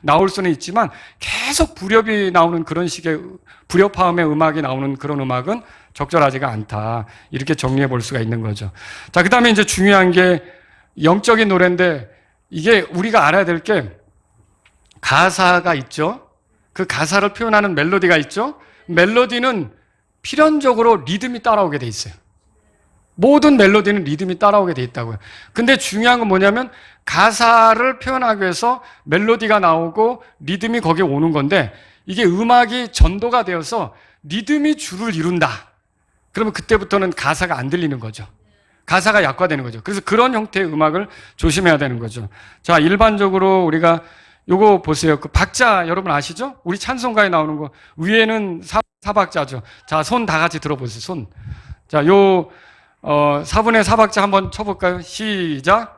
나올 수는 있지만, 계속 불협이 나오는 그런 식의 불협화음의 음악이 나오는 그런 음악은 적절하지가 않다. 이렇게 정리해 볼 수가 있는 거죠. 자, 그 다음에 이제 중요한 게 영적인 노래인데, 이게 우리가 알아야 될 게 가사가 있죠. 그 가사를 표현하는 멜로디가 있죠. 멜로디는 필연적으로 리듬이 따라오게 돼 있어요. 모든 멜로디는 리듬이 따라오게 돼 있다고요. 근데 중요한 건 뭐냐면, 가사를 표현하기 위해서 멜로디가 나오고 리듬이 거기에 오는 건데, 이게 음악이 전도가 되어서 리듬이 주를 이룬다. 그러면 그때부터는 가사가 안 들리는 거죠. 가사가 약화되는 거죠. 그래서 그런 형태의 음악을 조심해야 되는 거죠. 자, 일반적으로 우리가 요거 보세요. 그 박자 여러분 아시죠? 우리 찬송가에 나오는 거 위에는 사박자죠. 자, 손 다 같이 들어보세요. 손. 자, 요 4분의 4박자 한번 쳐볼까요? 시작.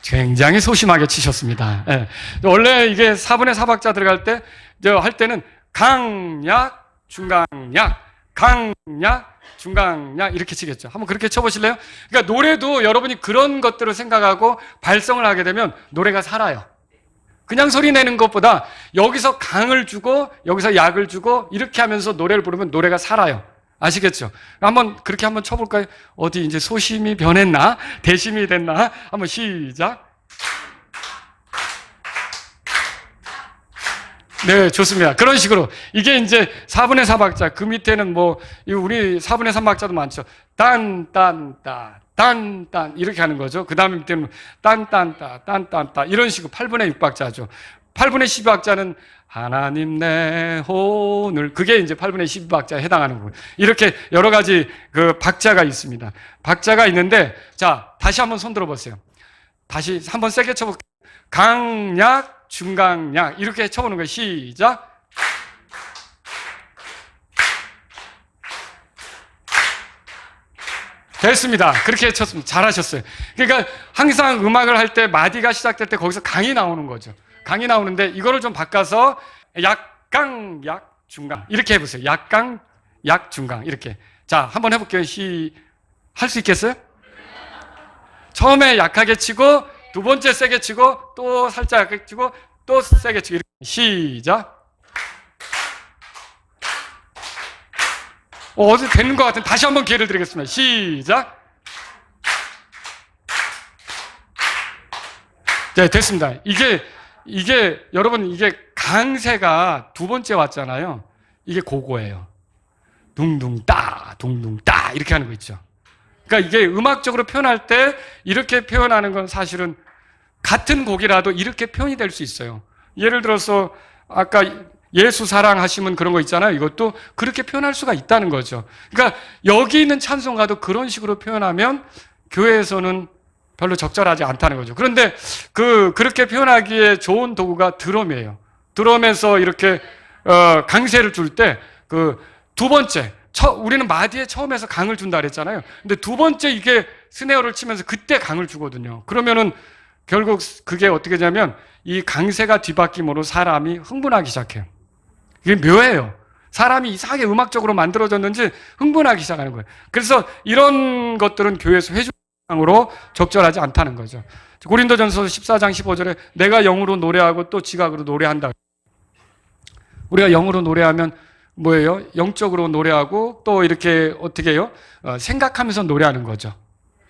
굉장히 소심하게 치셨습니다. 예. 원래 이게 4분의 4박자 들어갈 때 할 때는 강약, 중강약, 강약, 중강약 이렇게 치겠죠. 한번 그렇게 쳐보실래요? 그러니까 노래도 여러분이 그런 것들을 생각하고 발성을 하게 되면 노래가 살아요. 그냥 소리 내는 것보다 여기서 강을 주고 여기서 약을 주고 이렇게 하면서 노래를 부르면 노래가 살아요. 아시겠죠? 그렇게 한번 쳐볼까요? 어디 이제 소심이 변했나? 대심이 됐나? 한번 시작. 네, 좋습니다. 그런 식으로. 이게 이제 4분의 4박자. 그 밑에는 우리 4분의 3박자도 많죠. 딴, 이렇게 하는 거죠. 그 다음에 밑에는 딴, 이런 식으로 8분의 6박자죠. 8분의 12박자는 하나님 내 혼을, 그게 이제 8분의 12박자에 해당하는 거예요. 이렇게 여러 가지 그 박자가 있습니다. 박자가 있는데, 자, 다시 한번 손 들어보세요. 다시 한번 세게 쳐볼게요. 강약, 중강약 이렇게 쳐보는 거예요. 시작. 됐습니다. 그렇게 쳤습니다. 잘하셨어요. 그러니까 항상 음악을 할 때 마디가 시작될 때 거기서 강이 나오는 거죠. 강이 나오는데 이거를 좀 바꿔서 약강, 약, 중강 이렇게 해보세요. 약강, 약, 중강 이렇게. 자, 한번 해볼게요. 할 수 있겠어요? 처음에 약하게 치고 두 번째 세게 치고 또 살짝 약하게 치고 또 세게 치고 이렇게. 시작. 어디 되는 것 같은 다시 한번 기회를 드리겠습니다. 시작. 네, 됐습니다. 이게 여러분 이게 강세가 두 번째 왔잖아요. 이게 고고예요. 둥둥따 이렇게 하는 거 있죠. 그러니까 이게 음악적으로 표현할 때 이렇게 표현하는 건 사실은 같은 곡이라도 이렇게 표현이 될 수 있어요. 예를 들어서 아까 예수 사랑하시면 그런 거 있잖아요. 이것도 그렇게 표현할 수가 있다는 거죠. 그러니까 여기 있는 찬송가도 그런 식으로 표현하면 교회에서는 별로 적절하지 않다는 거죠. 그런데 그렇게 표현하기에 좋은 도구가 드럼이에요. 드럼에서 이렇게 강세를 줄 때 두 번째 우리는 마디에 처음에서 강을 준다 그랬잖아요. 근데 두 번째 이게 스네어를 치면서 그때 강을 주거든요. 그러면은 결국 그게 어떻게 되냐면 이 강세가 뒤바뀜으로 사람이 흥분하기 시작해요. 이게 묘해요. 사람이 이상하게 음악적으로 만들어졌는지 흥분하기 시작하는 거예요. 그래서 이런 것들은 교회에서 회중으로 적절하지 않다는 거죠. 고린도전서 14장 15절에 내가 영으로 노래하고 또 지각으로 노래한다. 우리가 영으로 노래하면 뭐예요? 영적으로 노래하고 또 이렇게 어떻게 해요? 생각하면서 노래하는 거죠.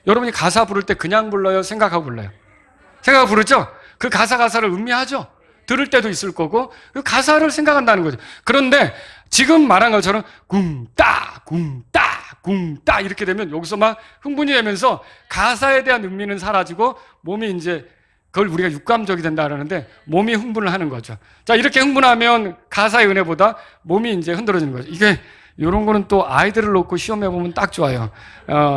여러분이 가사 부를 때 그냥 불러요? 생각하고 불러요? 생각하고 부르죠? 그 가사를 음미하죠? 들을 때도 있을 거고 그 가사를 생각한다는 거죠. 그런데 지금 말한 것처럼 굼따 이렇게 되면 여기서 막 흥분이 되면서 가사에 대한 음미는 사라지고 몸이 이제 그걸 우리가 육감적이 된다 그러는데 몸이 흥분을 하는 거죠. 자, 이렇게 흥분하면 가사의 은혜보다 몸이 이제 흔들어지는 거죠. 이게 이런 거는 또 아이들을 놓고 시험해 보면 딱 좋아요.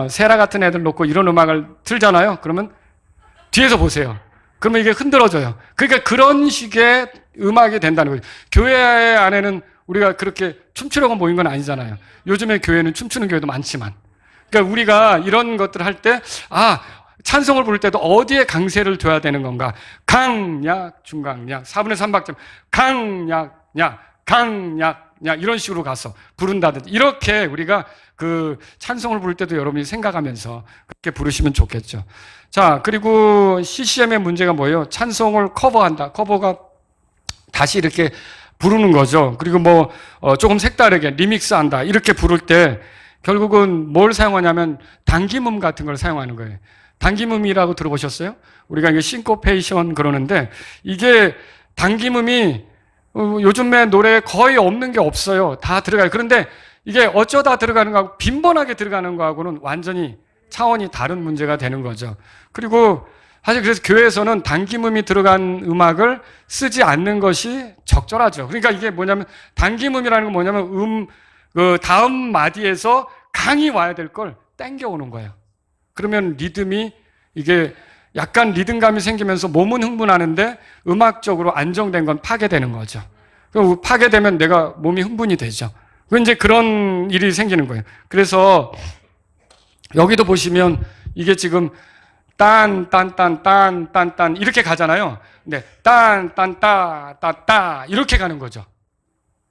세라 같은 애들 놓고 이런 음악을 틀잖아요. 그러면 뒤에서 보세요. 그러면 이게 흔들어져요. 그러니까 그런 식의 음악이 된다는 거죠. 교회 안에는 우리가 그렇게 춤추려고 모인 건 아니잖아요. 요즘에 교회는 춤추는 교회도 많지만. 그러니까 우리가 이런 것들을 할 때, 찬송을 부를 때도 어디에 강세를 둬야 되는 건가? 강약, 중강약, 4분의 3박자, 강약, 강약, 이런 식으로 가서 부른다든지. 이렇게 우리가 그 찬송을 부를 때도 여러분이 생각하면서 그렇게 부르시면 좋겠죠. 자, 그리고 CCM의 문제가 뭐예요? 찬송을 커버한다. 커버가 다시 이렇게 부르는 거죠. 그리고 조금 색다르게 리믹스 한다. 이렇게 부를 때 결국은 뭘 사용하냐면 단기문 같은 걸 사용하는 거예요. 단기문이라고 들어보셨어요? 우리가 이게 싱코페이션 그러는데 이게 단기문이 요즘에 노래에 거의 없는 게 없어요. 다 들어가요. 그런데 이게 어쩌다 들어가는 거하고 빈번하게 들어가는 거하고는 완전히 차원이 다른 문제가 되는 거죠. 그리고 사실 그래서 교회에서는 단기음이 들어간 음악을 쓰지 않는 것이 적절하죠. 그러니까 이게 뭐냐면 단기음이라는 건 뭐냐면 그 다음 마디에서 강이 와야 될 걸 땡겨오는 거예요. 그러면 리듬이 이게 약간 리듬감이 생기면서 몸은 흥분하는데 음악적으로 안정된 건 파괴되는 거죠. 파괴되면 내가 몸이 흥분이 되죠. 이제 그런 일이 생기는 거예요. 그래서 여기도 보시면 이게 지금 딴 이렇게 가잖아요. 네, 따 이렇게 가는 거죠.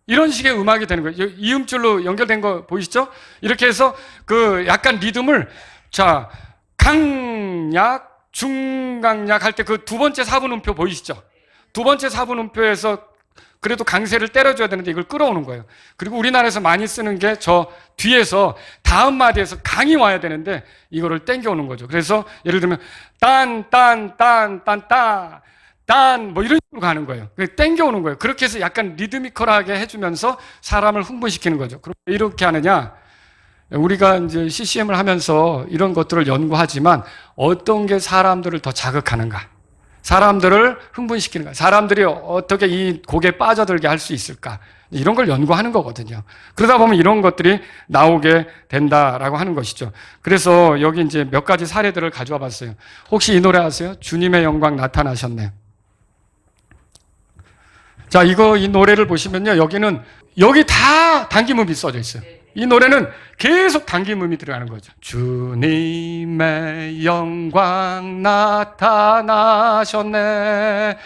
이런 식의 음악이 되는 거예요. 이음줄로 연결된 거 보이시죠? 이렇게 해서 그 약간 리듬을 자 강약, 중강약 할 때 그 두 번째 사분음표 보이시죠? 두 번째 사분음표에서 그래도 강세를 때려줘야 되는데 이걸 끌어오는 거예요. 그리고 우리나라에서 많이 쓰는 게 저 뒤에서 다음 마디에서 강이 와야 되는데 이거를 땡겨오는 거죠. 그래서 예를 들면 딴 뭐 이런 식으로 가는 거예요. 땡겨오는 거예요. 그렇게 해서 약간 리드미컬하게 해주면서 사람을 흥분시키는 거죠. 그럼 왜 이렇게 하느냐? 우리가 이제 CCM을 하면서 이런 것들을 연구하지만 어떤 게 사람들을 더 자극하는가? 사람들을 흥분시키는가? 사람들이 어떻게 이 곡에 빠져들게 할 수 있을까? 이런 걸 연구하는 거거든요. 그러다 보면 이런 것들이 나오게 된다라고 하는 것이죠. 그래서 여기 이제 몇 가지 사례들을 가져와 봤어요. 혹시 이 노래 아세요? 주님의 영광 나타나셨네. 자, 이 노래를 보시면요. 여기 다 단기음이 써져 있어요. 이 노래는 계속 단기음이 들어가는 거죠. 주님의 영광 나타나셨네.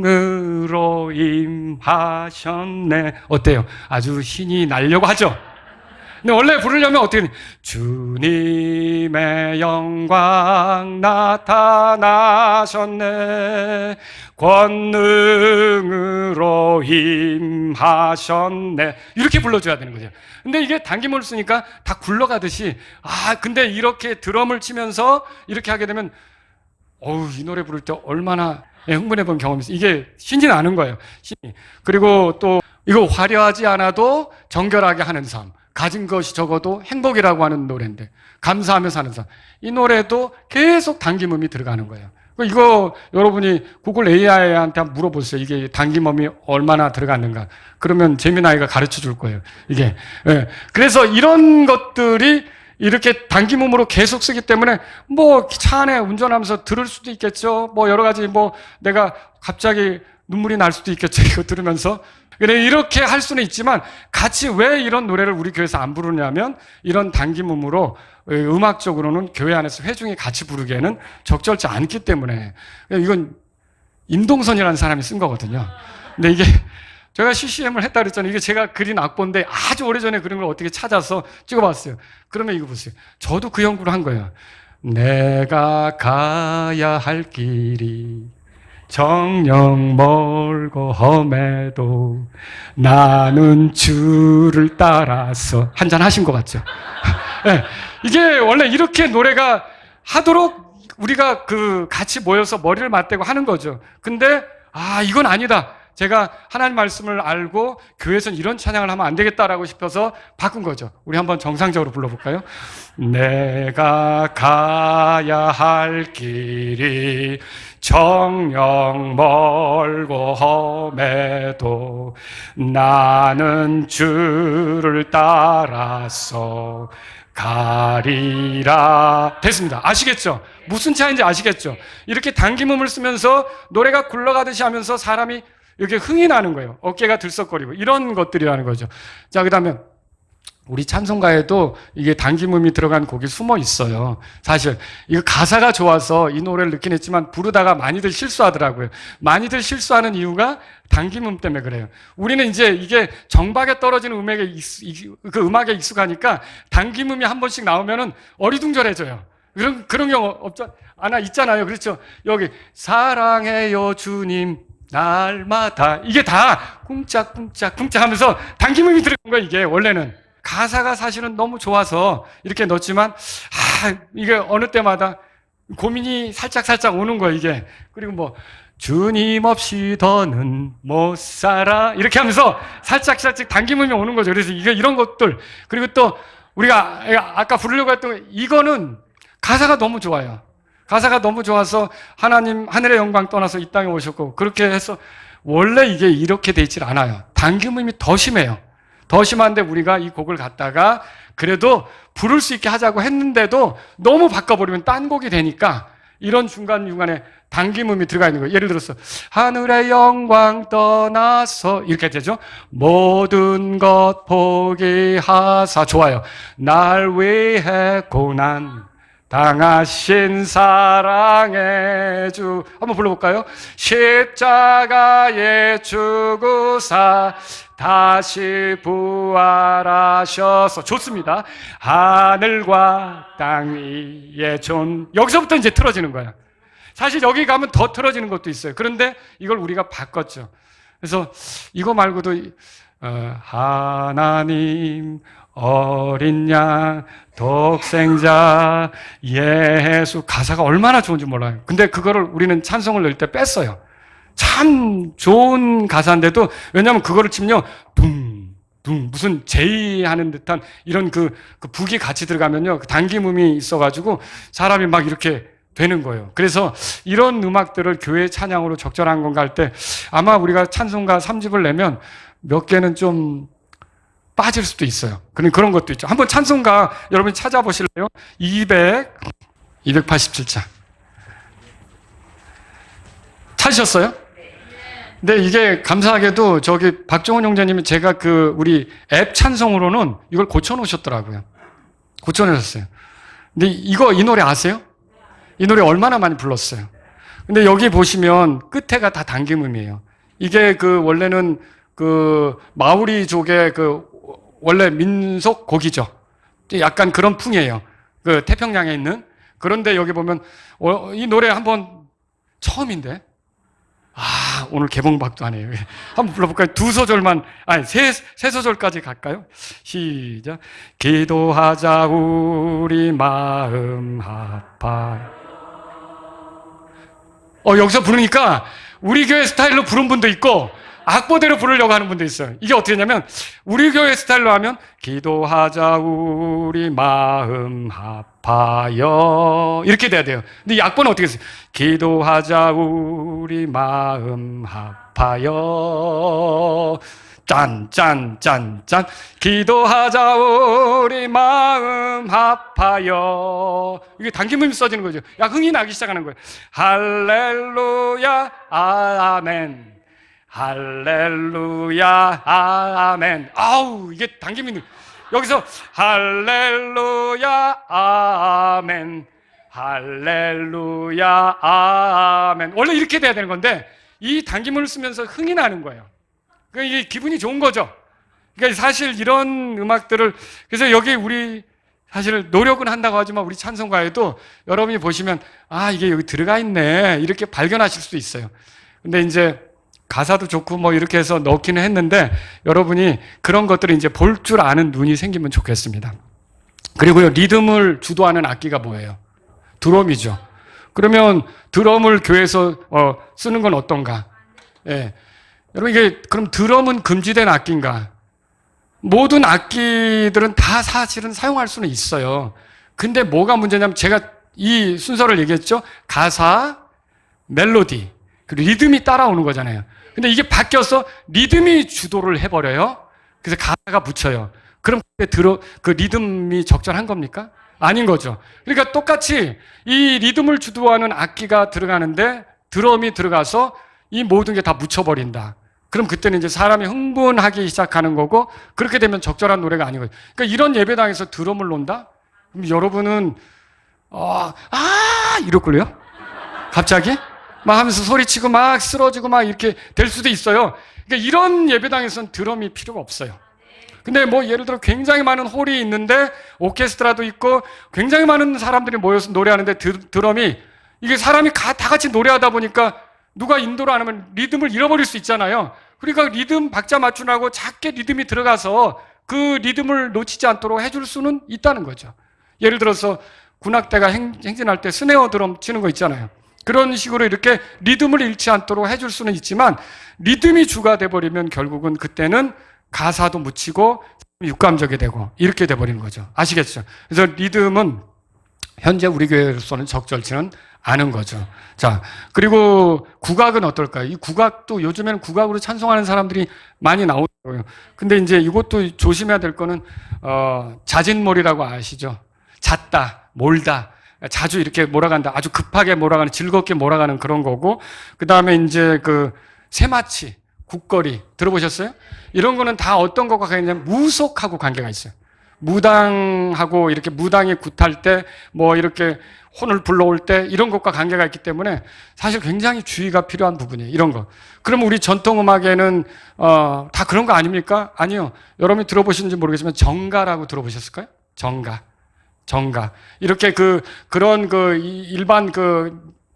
권능으로 임하셨네. 어때요? 아주 신이 나려고 하죠? 근데 원래 부르려면 어떻게 해야 주님의 영광 나타나셨네. 권능으로 임하셨네. 이렇게 불러줘야 되는 거죠. 근데 이게 단기문을 쓰니까 다 굴러가듯이 근데 이렇게 드럼을 치면서 이렇게 하게 되면 이 노래 부를 때 얼마나 흥분해 본 경험이 있어요. 이게 신이 나는 거예요. 신이. 그리고 또 이거 화려하지 않아도 정결하게 하는 삶. 가진 것이 적어도 행복이라고 하는 노래인데 감사하며 사는 삶. 이 노래도 계속 단기음이 들어가는 거예요. 이거 여러분이 구글 AI한테 한번 물어보세요. 이게 단기음이 얼마나 들어갔는가. 그러면 재미나이가 가르쳐 줄 거예요. 이게. 예. 그래서 이런 것들이 이렇게 단기음으로 계속 쓰기 때문에 뭐 차 안에 운전하면서 들을 수도 있겠죠. 뭐 여러 가지 내가 갑자기 눈물이 날 수도 있겠죠. 이거 들으면서. 그래 이렇게 할 수는 있지만 같이 왜 이런 노래를 우리 교회에서 안 부르냐면 이런 단기음으로 음악적으로는 교회 안에서 회중이 같이 부르기에는 적절치 않기 때문에 이건 임동선이라는 사람이 쓴 거거든요. 근데 이게 제가 CCM을 했다 그랬잖아요. 이게 제가 그린 악보인데 아주 오래전에 그린 걸 어떻게 찾아서 찍어봤어요. 그러면 이거 보세요. 저도 그 연구를 한 거예요. 내가 가야 할 길이 정녕 멀고 험해도 나는 주를 따라서 한잔 하신 것 같죠? 네, 이게 원래 이렇게 노래가 하도록 우리가 같이 모여서 머리를 맞대고 하는 거죠. 근데 이건 아니다. 제가 하나님 말씀을 알고 교회에서는 이런 찬양을 하면 안 되겠다라고 싶어서 바꾼 거죠. 우리 한번 정상적으로 불러볼까요? 내가 가야 할 길이 정녕 멀고 험해도 나는 주를 따라서 가리라. 됐습니다. 아시겠죠? 무슨 차이인지 아시겠죠? 이렇게 단기음을 쓰면서 노래가 굴러가듯이 하면서 사람이 이렇게 흥이 나는 거예요. 어깨가 들썩거리고 이런 것들이라는 거죠. 자, 그다음에 우리 찬송가에도 이게 단기음이 들어간 곡이 숨어 있어요. 사실 이거 가사가 좋아서 이 노래를 넣긴 했지만 부르다가 많이들 실수하더라고요. 많이들 실수하는 이유가 단기음 때문에 그래요. 우리는 이제 이게 정박에 떨어지는 그 음악에 익숙하니까 단기음이 한 번씩 나오면은 어리둥절해져요. 그런 경우 있잖아요. 그렇죠? 여기 사랑해요 주님 날마다 이게 다 쿵짝쿵짝 하면서 단기음이 들어간 거예요. 이게 원래는 가사가 사실은 너무 좋아서 이렇게 넣었지만 이게 어느 때마다 고민이 살짝 오는 거예요. 이게. 그리고 주님 없이 더는 못 살아 이렇게 하면서 살짝 단기음이 오는 거죠. 그래서 이런 것들. 그리고 또 우리가 아까 부르려고 했던 이거는 가사가 너무 좋아요. 가사가 너무 좋아서 하나님 하늘의 영광 떠나서 이 땅에 오셨고 그렇게 해서 원래 이게 이렇게 돼 있질 않아요. 단기음이 더 심해요. 더 심한데 우리가 이 곡을 갖다가 그래도 부를 수 있게 하자고 했는데도 너무 바꿔버리면 딴 곡이 되니까 이런 중간중간에 당김음이 들어가 있는 거예요. 예를 들어서 하늘의 영광 떠나서 이렇게 되죠. 모든 것 포기하사. 좋아요. 날 위해 고난 당하신 사랑의 주. 한번 불러볼까요? 십자가에 죽으사 다시 부활하셔서. 좋습니다. 하늘과 땅 위에 여기서부터 이제 틀어지는 거야. 사실 여기 가면 더 틀어지는 것도 있어요. 그런데 이걸 우리가 바꿨죠. 그래서 이거 말고도 하나님 어린 양 독생자 예수. 가사가 얼마나 좋은지 몰라요. 근데 그거를 우리는 찬송을 넣을 때 뺐어요. 참 좋은 가사인데도, 왜냐하면 그거를 치면요 둥둥 무슨 제의하는 듯한 이런 그 북이 같이 들어가면요 그 당김음이 있어가지고 사람이 막 이렇게 되는 거예요. 그래서 이런 음악들을 교회 찬양으로 적절한 건가 할 때 아마 우리가 찬송가 3집을 내면 몇 개는 좀 빠질 수도 있어요. 그런 것도 있죠. 한번 찬송가 여러분이 찾아보실래요? 287장. 찾으셨어요? 근데 이게 감사하게도 저기 박종원 형제님이 제가 우리 앱 찬송으로는 이걸 고쳐놓으셨더라고요. 고쳐놓으셨어요. 근데 이 노래 아세요? 이 노래 얼마나 많이 불렀어요. 근데 여기 보시면 끝에가 다 당김음이에요. 이게 원래는 마오리족의 원래 민속 곡이죠. 약간 그런 풍이에요. 태평양에 있는. 그런데 여기 보면 이 노래 한번 처음인데. 오늘 개봉박도 하네요. 한번 불러볼까요? 두 소절만, 세 소절까지 갈까요? 시작. 기도하자 우리 마음 아파요. 여기서 부르니까 우리 교회 스타일로 부른 분도 있고 악보대로 부르려고 하는 분도 있어요. 이게 어떻게 되냐면 우리 교회 스타일로 하면 기도하자 우리 마음 아파요 이렇게 돼야 돼요. 근데 이 악보는 어떻게 했어요? 기도하자 우리 마음 아파요 짠짠짠짠 기도하자 우리 마음 아파요. 이게 당김음이 써지는 거죠. 흥이 나기 시작하는 거예요. 할렐루야 아멘 할렐루야 아멘. 이게 당김이 여기서 할렐루야 아멘 할렐루야 아멘. 원래 이렇게 돼야 되는 건데 이 당김을 쓰면서 흥이 나는 거예요. 그러니까 이게 기분이 좋은 거죠. 그러니까 사실 이런 음악들을, 그래서 여기 우리 사실 노력은 한다고 하지만 우리 찬송가에도 여러분이 보시면 이게 여기 들어가 있네 이렇게 발견하실 수도 있어요. 근데 이제 가사도 좋고 이렇게 해서 넣기는 했는데 여러분이 그런 것들을 이제 볼 줄 아는 눈이 생기면 좋겠습니다. 그리고요, 리듬을 주도하는 악기가 뭐예요? 드럼이죠. 그러면 드럼을 교회에서 쓰는 건 어떤가? 예. 여러분, 이게 그럼 드럼은 금지된 악기인가? 모든 악기들은 다 사실은 사용할 수는 있어요. 근데 뭐가 문제냐면 제가 이 순서를 얘기했죠. 가사, 멜로디, 그리고 리듬이 따라오는 거잖아요. 근데 이게 바뀌어서 리듬이 주도를 해버려요. 그래서 가사가 묻혀요. 그럼 그 리듬이 적절한 겁니까? 아닌 거죠. 그러니까 똑같이 이 리듬을 주도하는 악기가 들어가는데 드럼이 들어가서 이 모든 게 다 묻혀버린다. 그럼 그때는 이제 사람이 흥분하기 시작하는 거고, 그렇게 되면 적절한 노래가 아닌 거죠. 그러니까 이런 예배당에서 드럼을 놓는다? 그럼 여러분은 이럴걸요? 갑자기? 막 하면서 소리치고 막 쓰러지고 막 이렇게 될 수도 있어요. 그러니까 이런 예배당에서는 드럼이 필요가 없어요. 근데 예를 들어 굉장히 많은 홀이 있는데 오케스트라도 있고 굉장히 많은 사람들이 모여서 노래하는데 드럼이, 이게 사람이 다 같이 노래하다 보니까 누가 인도를 안 하면 리듬을 잃어버릴 수 있잖아요. 그러니까 리듬 박자 맞추라고 작게 리듬이 들어가서 그 리듬을 놓치지 않도록 해줄 수는 있다는 거죠. 예를 들어서 군악대가 행진할 때 스네어 드럼 치는 거 있잖아요. 그런 식으로 이렇게 리듬을 잃지 않도록 해줄 수는 있지만 리듬이 주가 돼버리면 결국은 그때는 가사도 묻히고 육감적이 되고 이렇게 돼버리는 거죠. 아시겠죠? 그래서 리듬은 현재 우리 교회로서는 적절치는 않은 거죠. 자, 그리고 국악은 어떨까요? 이 국악도 요즘에는 국악으로 찬송하는 사람들이 많이 나오더라고요. 근데 이제 이것도 조심해야 될 거는 자진몰이라고 아시죠? 잣다, 몰다. 자주 이렇게 몰아간다. 아주 급하게 몰아가는, 즐겁게 몰아가는 그런 거고, 그 다음에 이제 그 새마치, 국거리 들어보셨어요? 이런 거는 다 어떤 것과 관계냐면 무속하고 관계가 있어요. 무당하고 이렇게 무당이 굿할 때 뭐 이렇게 혼을 불러올 때 이런 것과 관계가 있기 때문에 사실 굉장히 주의가 필요한 부분이에요. 이런 거. 그러면 우리 전통음악에는 다 그런 거 아닙니까? 아니요. 여러분이 들어보시는지 모르겠지만 정가라고 들어보셨을까요? 정가. 이렇게 그런 일반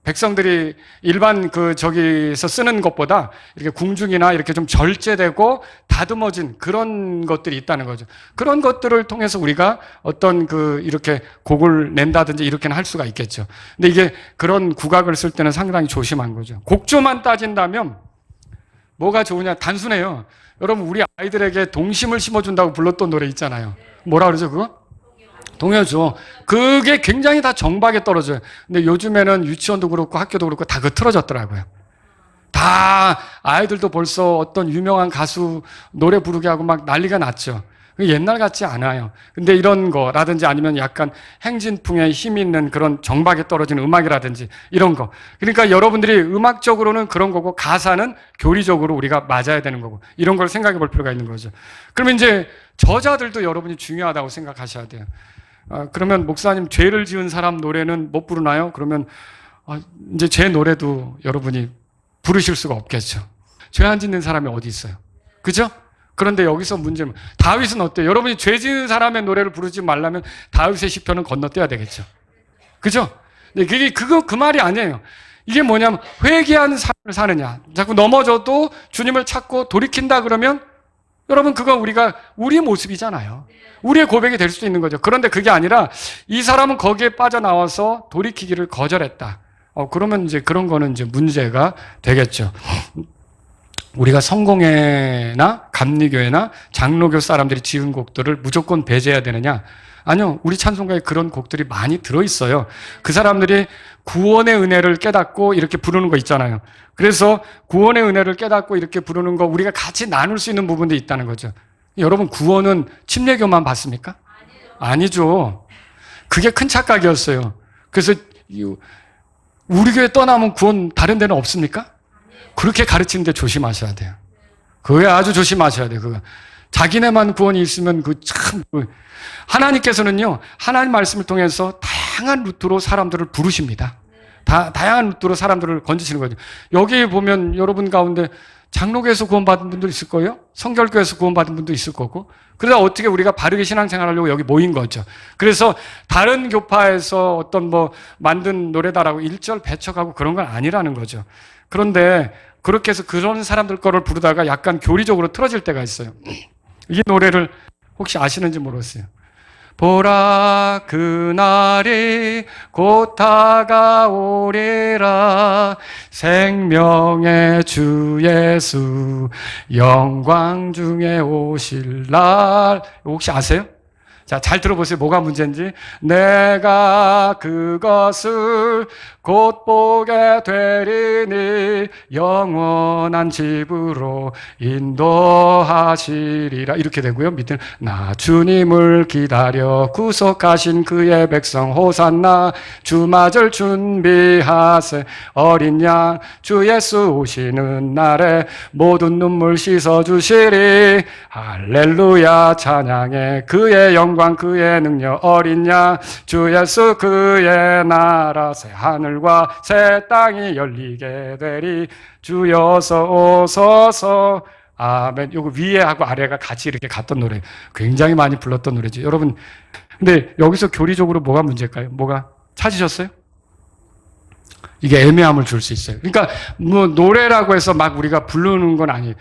백성들이 일반 저기서 쓰는 것보다 이렇게 궁중이나 이렇게 좀 절제되고 다듬어진 그런 것들이 있다는 거죠. 그런 것들을 통해서 우리가 어떤 이렇게 곡을 낸다든지 이렇게는 할 수가 있겠죠. 근데 이게 그런 국악을 쓸 때는 상당히 조심한 거죠. 곡조만 따진다면 뭐가 좋으냐? 단순해요. 여러분, 우리 아이들에게 동심을 심어준다고 불렀던 노래 있잖아요. 뭐라 그러죠, 그거? 동요죠. 그게 굉장히 다 정박에 떨어져요. 근데 요즘에는 유치원도 그렇고 학교도 그렇고 다 틀어졌더라고요. 다 아이들도 벌써 어떤 유명한 가수 노래 부르게 하고 막 난리가 났죠. 옛날 같지 않아요. 근데 이런 거라든지 아니면 약간 행진풍에 힘 있는 그런 정박에 떨어지는 음악이라든지 이런 거. 그러니까 여러분들이 음악적으로는 그런 거고 가사는 교리적으로 우리가 맞아야 되는 거고 이런 걸 생각해 볼 필요가 있는 거죠. 그러면 이제 저자들도 여러분이 중요하다고 생각하셔야 돼요. 그러면 목사님 죄를 지은 사람 노래는 못 부르나요? 그러면 이제 제 노래도 여러분이 부르실 수가 없겠죠. 죄 안 짓는 사람이 어디 있어요? 그죠? 그런데 여기서 문제는 다윗은 어때요? 여러분이 죄 지은 사람의 노래를 부르지 말라면 다윗의 시편은 건너뛰어야 되겠죠. 그죠? 근데 그 말이 아니에요. 이게 뭐냐면 회개하는 삶을 사느냐. 자꾸 넘어져도 주님을 찾고 돌이킨다 그러면 여러분 그거 우리의 모습이잖아요. 우리의 고백이 될 수도 있는 거죠. 그런데 그게 아니라 이 사람은 거기에 빠져나와서 돌이키기를 거절했다. 그러면 이제 그런 거는 이제 문제가 되겠죠. 우리가 성공회나 감리교회나 장로교 사람들이 지은 곡들을 무조건 배제해야 되느냐? 아니요. 우리 찬송가에 그런 곡들이 많이 들어있어요. 그 사람들이 구원의 은혜를 깨닫고 이렇게 부르는 거 있잖아요. 그래서 구원의 은혜를 깨닫고 이렇게 부르는 거 우리가 같이 나눌 수 있는 부분도 있다는 거죠. 여러분 구원은 침례교만 받습니까? 아니죠. 그게 큰 착각이었어요. 그래서 우리 교회 떠나면 구원 다른 데는 없습니까? 그렇게 가르치는데 조심하셔야 돼요. 그거에 아주 조심하셔야 돼요. 그거. 자기네만 구원이 있으면 하나님께서는요, 하나님 말씀을 통해서 다양한 루트로 사람들을 부르십니다. 다양한 루트로 사람들을 건지시는 거죠. 여기 보면 여러분 가운데 장로교에서 구원받은 분도 있을 거예요. 성결교에서 구원받은 분도 있을 거고. 그러다 어떻게 우리가 바르게 신앙생활 하려고 여기 모인 거죠. 그래서 다른 교파에서 어떤 만든 노래다라고 일절 배척하고 그런 건 아니라는 거죠. 그런데 그렇게 해서 그런 사람들 거를 부르다가 약간 교리적으로 틀어질 때가 있어요. 이 노래를 혹시 아시는지 모르겠어요. 보라 그날이 곧 다가오리라 생명의 주 예수 영광 중에 오실 날. 혹시 아세요? 자, 잘 들어보세요. 뭐가 문제인지. 내가 그것을 곧 보게 되리니 영원한 집으로 인도하시리라. 이렇게 되고요. 밑에는 나 주님을 기다려 구속하신 그의 백성 호산나 주 맞을 준비하세 어린 양 주 예수 오시는 날에 모든 눈물 씻어주시리 할렐루야 찬양해 그의 영광 그의 능력 어린 양 주 예수 그의 나라 새 하늘과 새 땅이 열리게 되리 주여서 오소서 아멘. 요거 위에 하고 아래가 같이 이렇게 갔던 노래 굉장히 많이 불렀던 노래죠. 여러분 근데 여기서 교리적으로 뭐가 문제일까요? 뭐가 찾으셨어요? 이게 애매함을 줄 수 있어요. 그러니까 노래라고 해서 막 우리가 부르는 건 아니에요.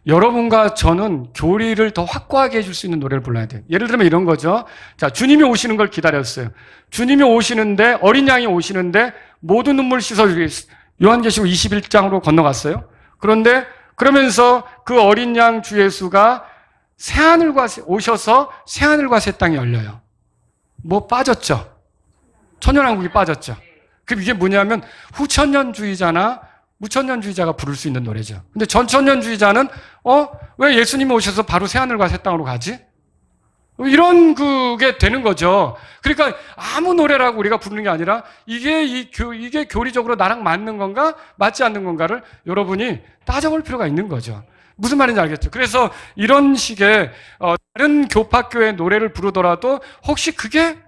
여러분과 저는 교리를 더 확고하게 해줄 수 있는 노래를 불러야 돼요. 예를 들면 이런 거죠. 자, 주님이 오시는 걸 기다렸어요. 주님이 오시는데, 어린 양이 오시는데, 모든 눈물 씻어주기. 요한계시록 21장으로 건너갔어요. 그런데, 그러면서 그 어린 양 주 예수가 오셔서 새하늘과 새 땅이 열려요. 빠졌죠? 천년왕국이 빠졌죠? 그럼 이게 뭐냐면, 후천년주의자나, 무천년주의자가 부를 수 있는 노래죠. 근데 전천년주의자는 왜 예수님이 오셔서 바로 새하늘과 새 땅으로 가지? 이런 그게 되는 거죠. 그러니까 아무 노래라고 우리가 부르는 게 아니라 이게 교리적으로 나랑 맞는 건가 맞지 않는 건가를 여러분이 따져볼 필요가 있는 거죠. 무슨 말인지 알겠죠? 그래서 이런 식의 다른 교파교회 노래를 부르더라도 혹시 그게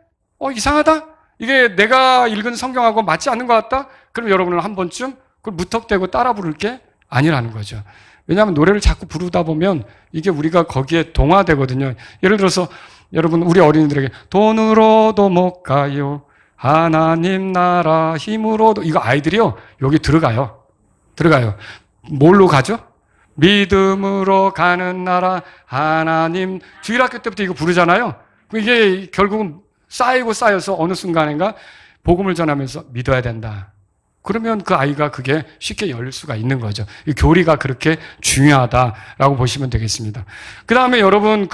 이상하다? 이게 내가 읽은 성경하고 맞지 않는 것 같다? 그럼 여러분은 한 번쯤 그걸 무턱대고 따라 부를 게 아니라는 거죠. 왜냐하면 노래를 자꾸 부르다 보면 이게 우리가 거기에 동화되거든요. 예를 들어서 여러분 우리 어린이들에게 돈으로도 못 가요. 하나님 나라 힘으로도 이거 아이들이요. 여기 들어가요. 뭘로 가죠? 믿음으로 가는 나라 하나님 주일학교 때부터 이거 부르잖아요. 이게 결국은 쌓여서 어느 순간인가 복음을 전하면서 믿어야 된다. 그러면 그 아이가 그게 쉽게 열릴 수가 있는 거죠. 이 교리가 그렇게 중요하다라고 보시면 되겠습니다. 그 다음에 여러분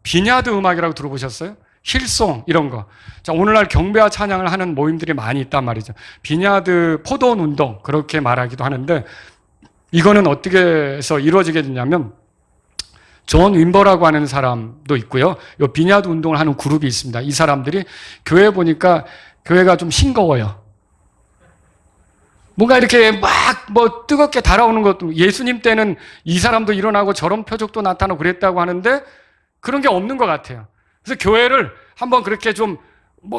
비냐드 음악이라고 들어보셨어요? 힐송 이런 거. 자, 오늘날 경배와 찬양을 하는 모임들이 많이 있단 말이죠. 비냐드 포도원 운동 그렇게 말하기도 하는데 이거는 어떻게 해서 이루어지게 되냐면 존 윈버라고 하는 사람도 있고요. 요 비냐드 운동을 하는 그룹이 있습니다. 이 사람들이 교회 보니까 교회가 좀 싱거워요. 뭔가 이렇게 막 뜨겁게 달아오는 것도 예수님 때는 이 사람도 일어나고 저런 표적도 나타나고 그랬다고 하는데 그런 게 없는 것 같아요. 그래서 교회를 한번 그렇게 좀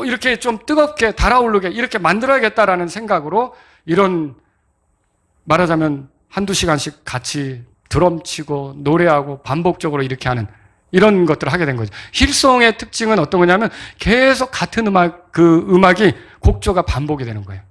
이렇게 좀 뜨겁게 달아오르게 이렇게 만들어야겠다라는 생각으로 이런 말하자면 한두 시간씩 같이 드럼 치고 노래하고 반복적으로 이렇게 하는 이런 것들을 하게 된 거죠. 힐송의 특징은 어떤 거냐면 계속 같은 음악이 곡조가 반복이 되는 거예요.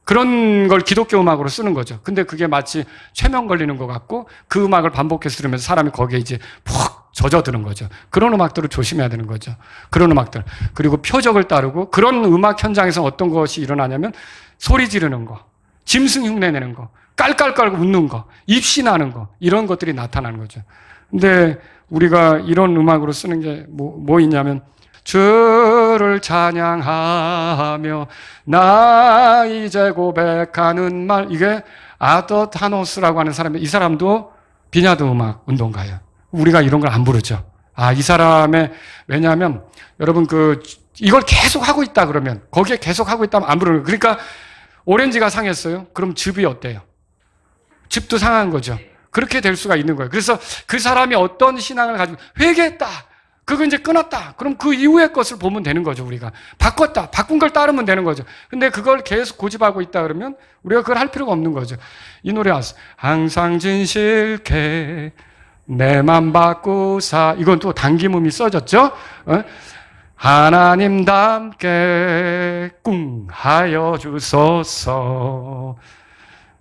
그런 걸 기독교 음악으로 쓰는 거죠. 근데 그게 마치 최면 걸리는 것 같고 그 음악을 반복해서 들으면서 사람이 거기에 이제 푹 젖어드는 거죠. 그런 음악들을 조심해야 되는 거죠. 그런 음악들. 그리고 표적을 따르고 그런 음악 현장에서 어떤 것이 일어나냐면 소리 지르는 거, 짐승 흉내 내는 거, 깔깔깔 웃는 거, 입신하는 거 이런 것들이 나타나는 거죠. 근데 우리가 이런 음악으로 쓰는 게 뭐 있냐면 주를 찬양하며 나 이제 고백하는 말 이게 아더타노스라고 하는 사람이 이 사람도 비냐드 음악 운동가예요. 우리가 이런 걸 안 부르죠. 이 사람의 왜냐하면 여러분 이걸 계속 하고 있다 그러면 거기에 계속 하고 있다면 안 부르는 거예요. 그러니까 오렌지가 상했어요. 그럼 즙이 어때요? 즙도 상한 거죠. 그렇게 될 수가 있는 거예요. 그래서 그 사람이 어떤 신앙을 가지고 회개했다. 그거 이제 끊었다. 그럼 그 이후의 것을 보면 되는 거죠, 우리가. 바꿨다. 바꾼 걸 따르면 되는 거죠. 근데 그걸 계속 고집하고 있다 그러면 우리가 그걸 할 필요가 없는 거죠. 이 노래 아세요? 항상 진실케 내 맘 바꾸사. 이건 또 당김음이 써졌죠? 하나님답게 꿍하여 주소서.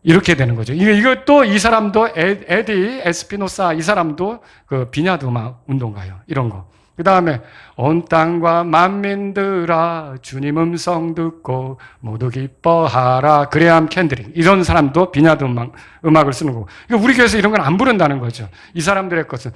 이렇게 되는 거죠. 이것도 이 사람도 에디 에스피노사 이 사람도 그 비냐드 음악 운동가요. 이런 거. 그 다음에 온 땅과 만민들아 주님 음성 듣고 모두 기뻐하라. 그레암 캔드릭 이런 사람도 비냐드 음악을 쓰는 거고. 우리 교회에서 이런 건 안 부른다는 거죠. 이 사람들의 것은.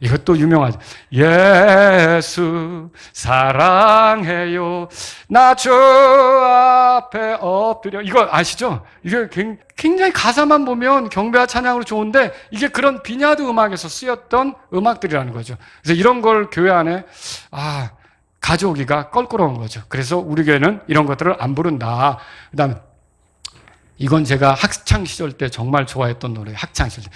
이것도 유명하죠. 예수 사랑해요. 나 주 앞에 엎드려. 이거 아시죠? 이게 굉장히 가사만 보면 경배와 찬양으로 좋은데 이게 그런 비냐드 음악에서 쓰였던 음악들이라는 거죠. 그래서 이런 걸 교회 안에 가져오기가 껄끄러운 거죠. 그래서 우리 교회는 이런 것들을 안 부른다. 그다음에 이건 제가 학창시절 때 정말 좋아했던 노래예요. 학창시절.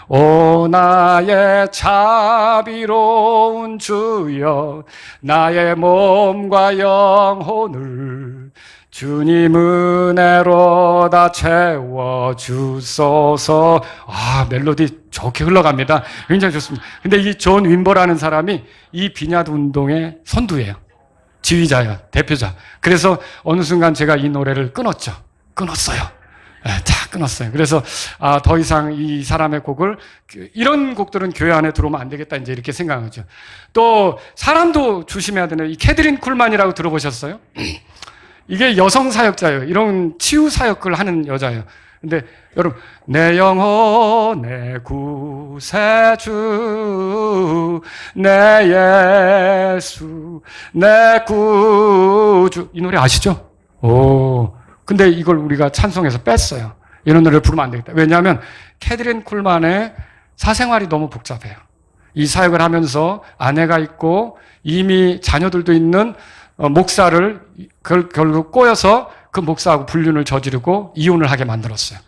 오 나의 자비로운 주여 나의 몸과 영혼을 주님 은혜로 다 채워주소서. 멜로디 좋게 흘러갑니다. 굉장히 좋습니다. 근데 이 존 윈버라는 사람이 이 비냐드 운동의 선두예요. 지휘자예요. 대표자. 그래서 어느 순간 제가 이 노래를 끊었어요. 다 끊었어요. 그래서 더 이상 이 사람의 곡을 이런 곡들은 교회 안에 들어오면 안 되겠다 이제 이렇게 생각하죠. 또 사람도 조심해야 되는 이 캐드린 쿨만이라고 들어보셨어요? 이게 여성 사역자예요. 이런 치유 사역을 하는 여자예요. 근데 여러분 내 영혼의 구세주 내 예수 내 구주 이 노래 아시죠? 근데 이걸 우리가 찬송에서 뺐어요. 이런 노래를 부르면 안 되겠다. 왜냐하면 캐드린 쿨만의 사생활이 너무 복잡해요. 이 사역을 하면서 아내가 있고 이미 자녀들도 있는 목사를 결국 꼬여서 그 목사하고 불륜을 저지르고 이혼을 하게 만들었어요.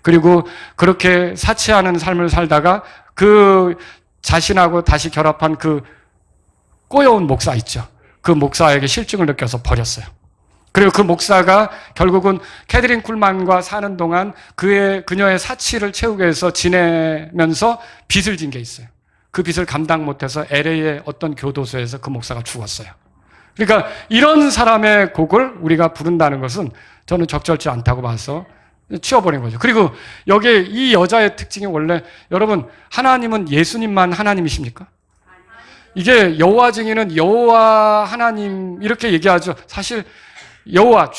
그리고 그렇게 사치하는 삶을 살다가 그 자신하고 다시 결합한 그 꼬여온 목사 있죠. 그 목사에게 실증을 느껴서 버렸어요. 그리고 그 목사가 결국은 캐드린 쿨만과 사는 동안 그녀의 사치를 채우기 위해서 지내면서 빚을 진 게 있어요. 그 빚을 감당 못해서 LA의 어떤 교도소에서 그 목사가 죽었어요. 그러니까 이런 사람의 곡을 우리가 부른다는 것은 저는 적절치 않다고 봐서 치워버린 거죠. 그리고 여기에 이 여자의 특징이 원래 여러분 하나님은 예수님만 하나님이십니까? 이게 여호와 증인은 여호와 하나님 이렇게 얘기하죠. 사실 여호와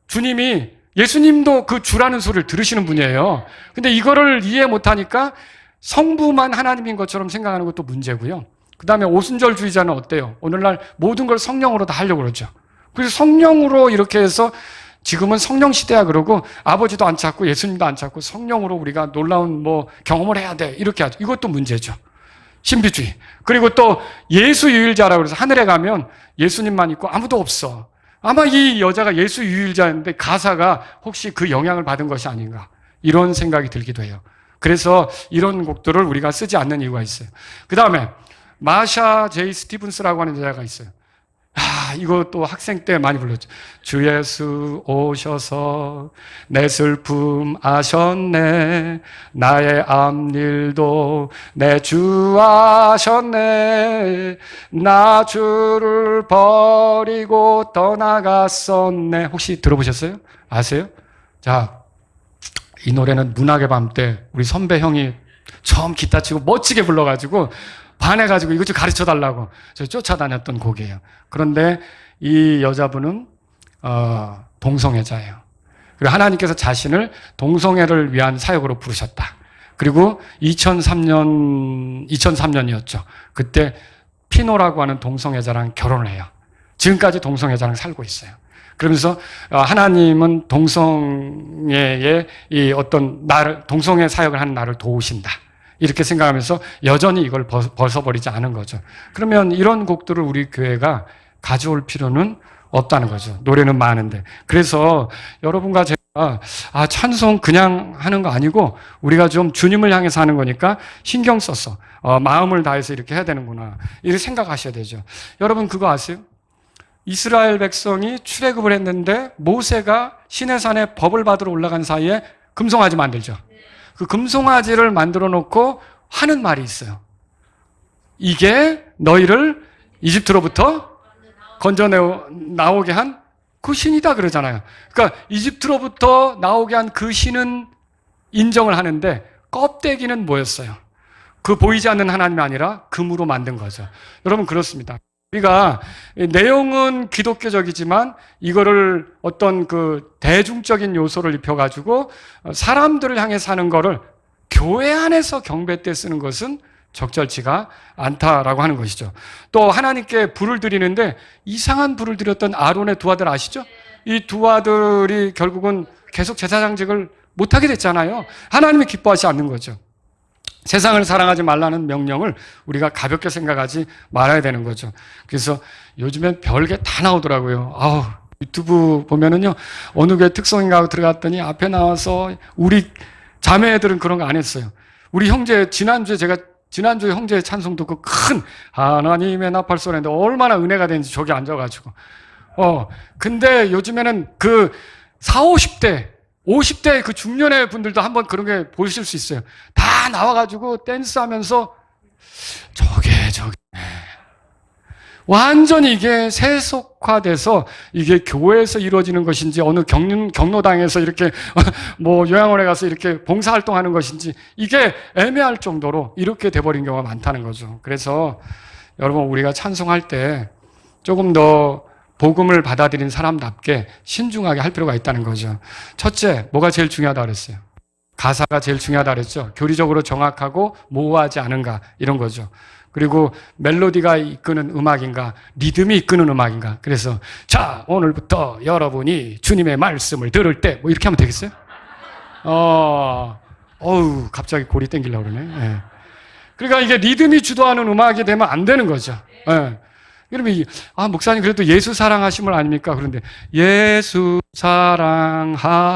주님이 예수님도 그 주라는 소리를 들으시는 분이에요. 근데 이거를 이해 못하니까 성부만 하나님인 것처럼 생각하는 것도 문제고요. 그 다음에 오순절주의자는 어때요? 오늘날 모든 걸 성령으로 다 하려고 그러죠. 그래서 성령으로 이렇게 해서 지금은 성령 시대야 그러고 아버지도 안 찾고 예수님도 안 찾고 성령으로 우리가 놀라운 경험을 해야 돼 이렇게 하죠. 이것도 문제죠. 신비주의. 그리고 또 예수 유일자라고 해서 하늘에 가면 예수님만 있고 아무도 없어. 아마 이 여자가 예수 유일자인데 가사가 혹시 그 영향을 받은 것이 아닌가 이런 생각이 들기도 해요. 그래서 이런 곡들을 우리가 쓰지 않는 이유가 있어요. 그 다음에 마샤 제이 스티븐스라고 하는 여자가 있어요. 이것도 학생 때 많이 불렀죠. 주 예수 오셔서 내 슬픔 아셨네. 나의 앞일도 내 주 아셨네. 나 주를 버리고 떠나갔었네. 혹시 들어보셨어요? 아세요? 자, 이 노래는 문학의 밤 때 우리 선배 형이 처음 기타 치고 멋지게 불러가지고 반해가지고 이것 좀 가르쳐달라고 저 쫓아다녔던 곡이에요. 그런데 이 여자분은 동성애자예요. 그리고 하나님께서 자신을 동성애를 위한 사역으로 부르셨다. 그리고 2003년이었죠. 그때 피노라고 하는 동성애자랑 결혼을 해요. 지금까지 동성애자랑 살고 있어요. 그러면서 하나님은 동성애의 이 어떤 동성애 사역을 하는 나를 도우신다. 이렇게 생각하면서 여전히 이걸 벗어버리지 않은 거죠. 그러면 이런 곡들을 우리 교회가 가져올 필요는 없다는 거죠. 노래는 많은데. 그래서 여러분과 제가 찬송 그냥 하는 거 아니고 우리가 좀 주님을 향해서 하는 거니까 신경 써서 마음을 다해서 이렇게 해야 되는구나. 이렇게 생각하셔야 되죠. 여러분 그거 아세요? 이스라엘 백성이 출애굽을 했는데 모세가 시내산에 법을 받으러 올라간 사이에 금송아지 만들죠. 그 금송아지를 만들어 놓고 하는 말이 있어요. 이게 너희를 이집트로부터 건져 나오게 한 그 신이다 그러잖아요. 그러니까 이집트로부터 나오게 한 그 신은 인정을 하는데 껍데기는 뭐였어요? 그 보이지 않는 하나님이 아니라 금으로 만든 거죠. 여러분 그렇습니다. 우리가 내용은 기독교적이지만 이거를 어떤 그 대중적인 요소를 입혀가지고 사람들을 향해 사는 거를 교회 안에서 경배 때 쓰는 것은 적절치가 않다라고 하는 것이죠. 또 하나님께 불을 드리는데 이상한 불을 드렸던 아론의 두 아들 아시죠? 이 두 아들이 결국은 계속 제사장직을 못하게 됐잖아요. 하나님이 기뻐하지 않는 거죠. 세상을 사랑하지 말라는 명령을 우리가 가볍게 생각하지 말아야 되는 거죠. 그래서 요즘엔 별게 다 나오더라고요. 유튜브 보면은요, 어느 교회 특성인가 하고 들어갔더니 앞에 나와서 우리 자매들은 그런 거 안 했어요. 우리 형제, 지난주에 형제의 찬송 듣고 큰 하나님의 나팔 소리인데 얼마나 은혜가 되는지 저기 앉아가지고. 근데 요즘에는 그 40, 50대 그 중년의 분들도 한번 그런 게 보실 수 있어요. 다 나와가지고 댄스 하면서 저게 완전히 이게 세속화돼서 이게 교회에서 이루어지는 것인지 어느 경로당에서 이렇게 요양원에 가서 이렇게 봉사활동하는 것인지 이게 애매할 정도로 이렇게 돼버린 경우가 많다는 거죠. 그래서 여러분 우리가 찬송할 때 조금 더 복음을 받아들인 사람답게 신중하게 할 필요가 있다는 거죠. 첫째, 뭐가 제일 중요하다 그랬어요? 가사가 제일 중요하다 그랬죠. 교리적으로 정확하고 모호하지 않은가 이런 거죠. 그리고 멜로디가 이끄는 음악인가, 리듬이 이끄는 음악인가. 그래서 자, 오늘부터 여러분이 주님의 말씀을 들을 때 뭐 이렇게 하면 되겠어요? 갑자기 골이 땡기려고 그러네. 네. 그러니까 이게 리듬이 주도하는 음악이 되면 안 되는 거죠. 예. 그러면 목사님 그래도 예수 사랑하심을 아닙니까? 그런데 예수 사랑하심은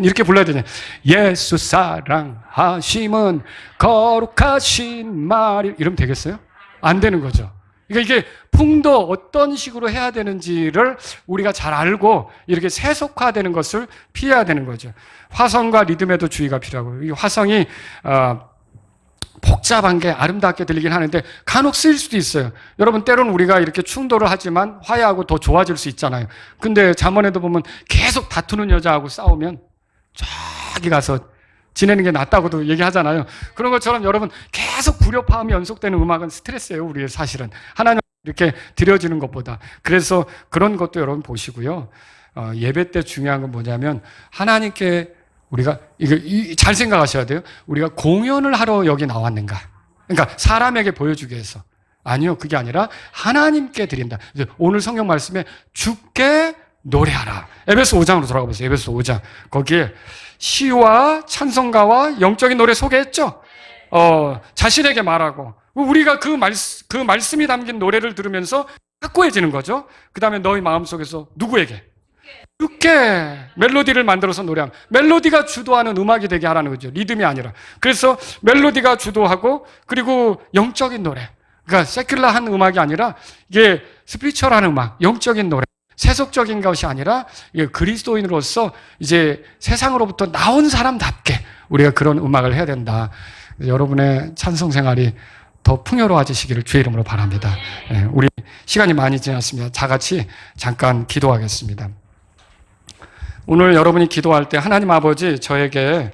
이렇게 불러야 되냐? 예수 사랑하심은 거룩하신 말이 이러면 되겠어요? 안 되는 거죠. 그러니까 이게 풍도 어떤 식으로 해야 되는지를 우리가 잘 알고 이렇게 세속화되는 것을 피해야 되는 거죠. 화성과 리듬에도 주의가 필요하고, 이 화성이 복잡한 게 아름답게 들리긴 하는데 간혹 쓰일 수도 있어요. 여러분, 때로는 우리가 이렇게 충돌을 하지만 화해하고 더 좋아질 수 있잖아요. 근데 잠언에도 보면 계속 다투는 여자하고 싸우면 저기 가서 지내는 게 낫다고도 얘기하잖아요. 그런 것처럼 여러분, 계속 불협화음이 연속되는 음악은 스트레스예요. 우리의 사실은 하나님 이렇게 드려지는 것보다. 그래서 그런 것도 여러분 보시고요. 예배 때 중요한 건 뭐냐면, 하나님께 우리가 이거 잘 생각하셔야 돼요. 우리가 공연을 하러 여기 나왔는가? 그러니까 사람에게 보여주기 위해서. 아니요, 그게 아니라 하나님께 드린다. 오늘 성경 말씀에 주께 노래하라. 에베소 5장으로 돌아가 보세요. 에베소 5장. 거기에 시와 찬송가와 영적인 노래 소개했죠. 자신에게 말하고, 우리가 그 말씀이 담긴 노래를 들으면서 확고해지는 거죠. 그 다음에 너희 마음속에서 누구에게? 주께 멜로디를 만들어서 노래하면, 멜로디가 주도하는 음악이 되게 하라는 거죠. 리듬이 아니라. 그래서 멜로디가 주도하고, 그리고 영적인 노래, 그러니까 세큘러한 음악이 아니라 이게 스피리추얼한 음악, 영적인 노래, 세속적인 것이 아니라 이게 그리스도인으로서 이제 세상으로부터 나온 사람답게 우리가 그런 음악을 해야 된다. 여러분의 찬송 생활이 더 풍요로워지시기를 주의 이름으로 바랍니다. 우리 시간이 많이 지났습니다. 다 같이 잠깐 기도하겠습니다. 오늘 여러분이 기도할 때 하나님 아버지, 저에게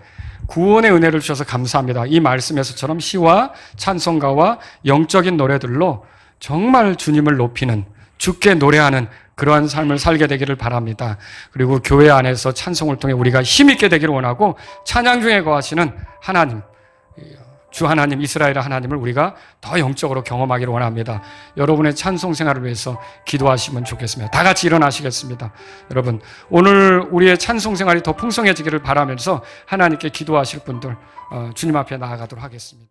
구원의 은혜를 주셔서 감사합니다. 이 말씀에서처럼 시와 찬송가와 영적인 노래들로 정말 주님을 높이는, 주께 노래하는 그러한 삶을 살게 되기를 바랍니다. 그리고 교회 안에서 찬송을 통해 우리가 힘있게 되기를 원하고, 찬양 중에 거하시는 하나님, 주 하나님, 이스라엘의 하나님을 우리가 더 영적으로 경험하기를 원합니다. 여러분의 찬송 생활을 위해서 기도하시면 좋겠습니다. 다 같이 일어나시겠습니다. 여러분, 오늘 우리의 찬송 생활이 더 풍성해지기를 바라면서 하나님께 기도하실 분들 주님 앞에 나아가도록 하겠습니다.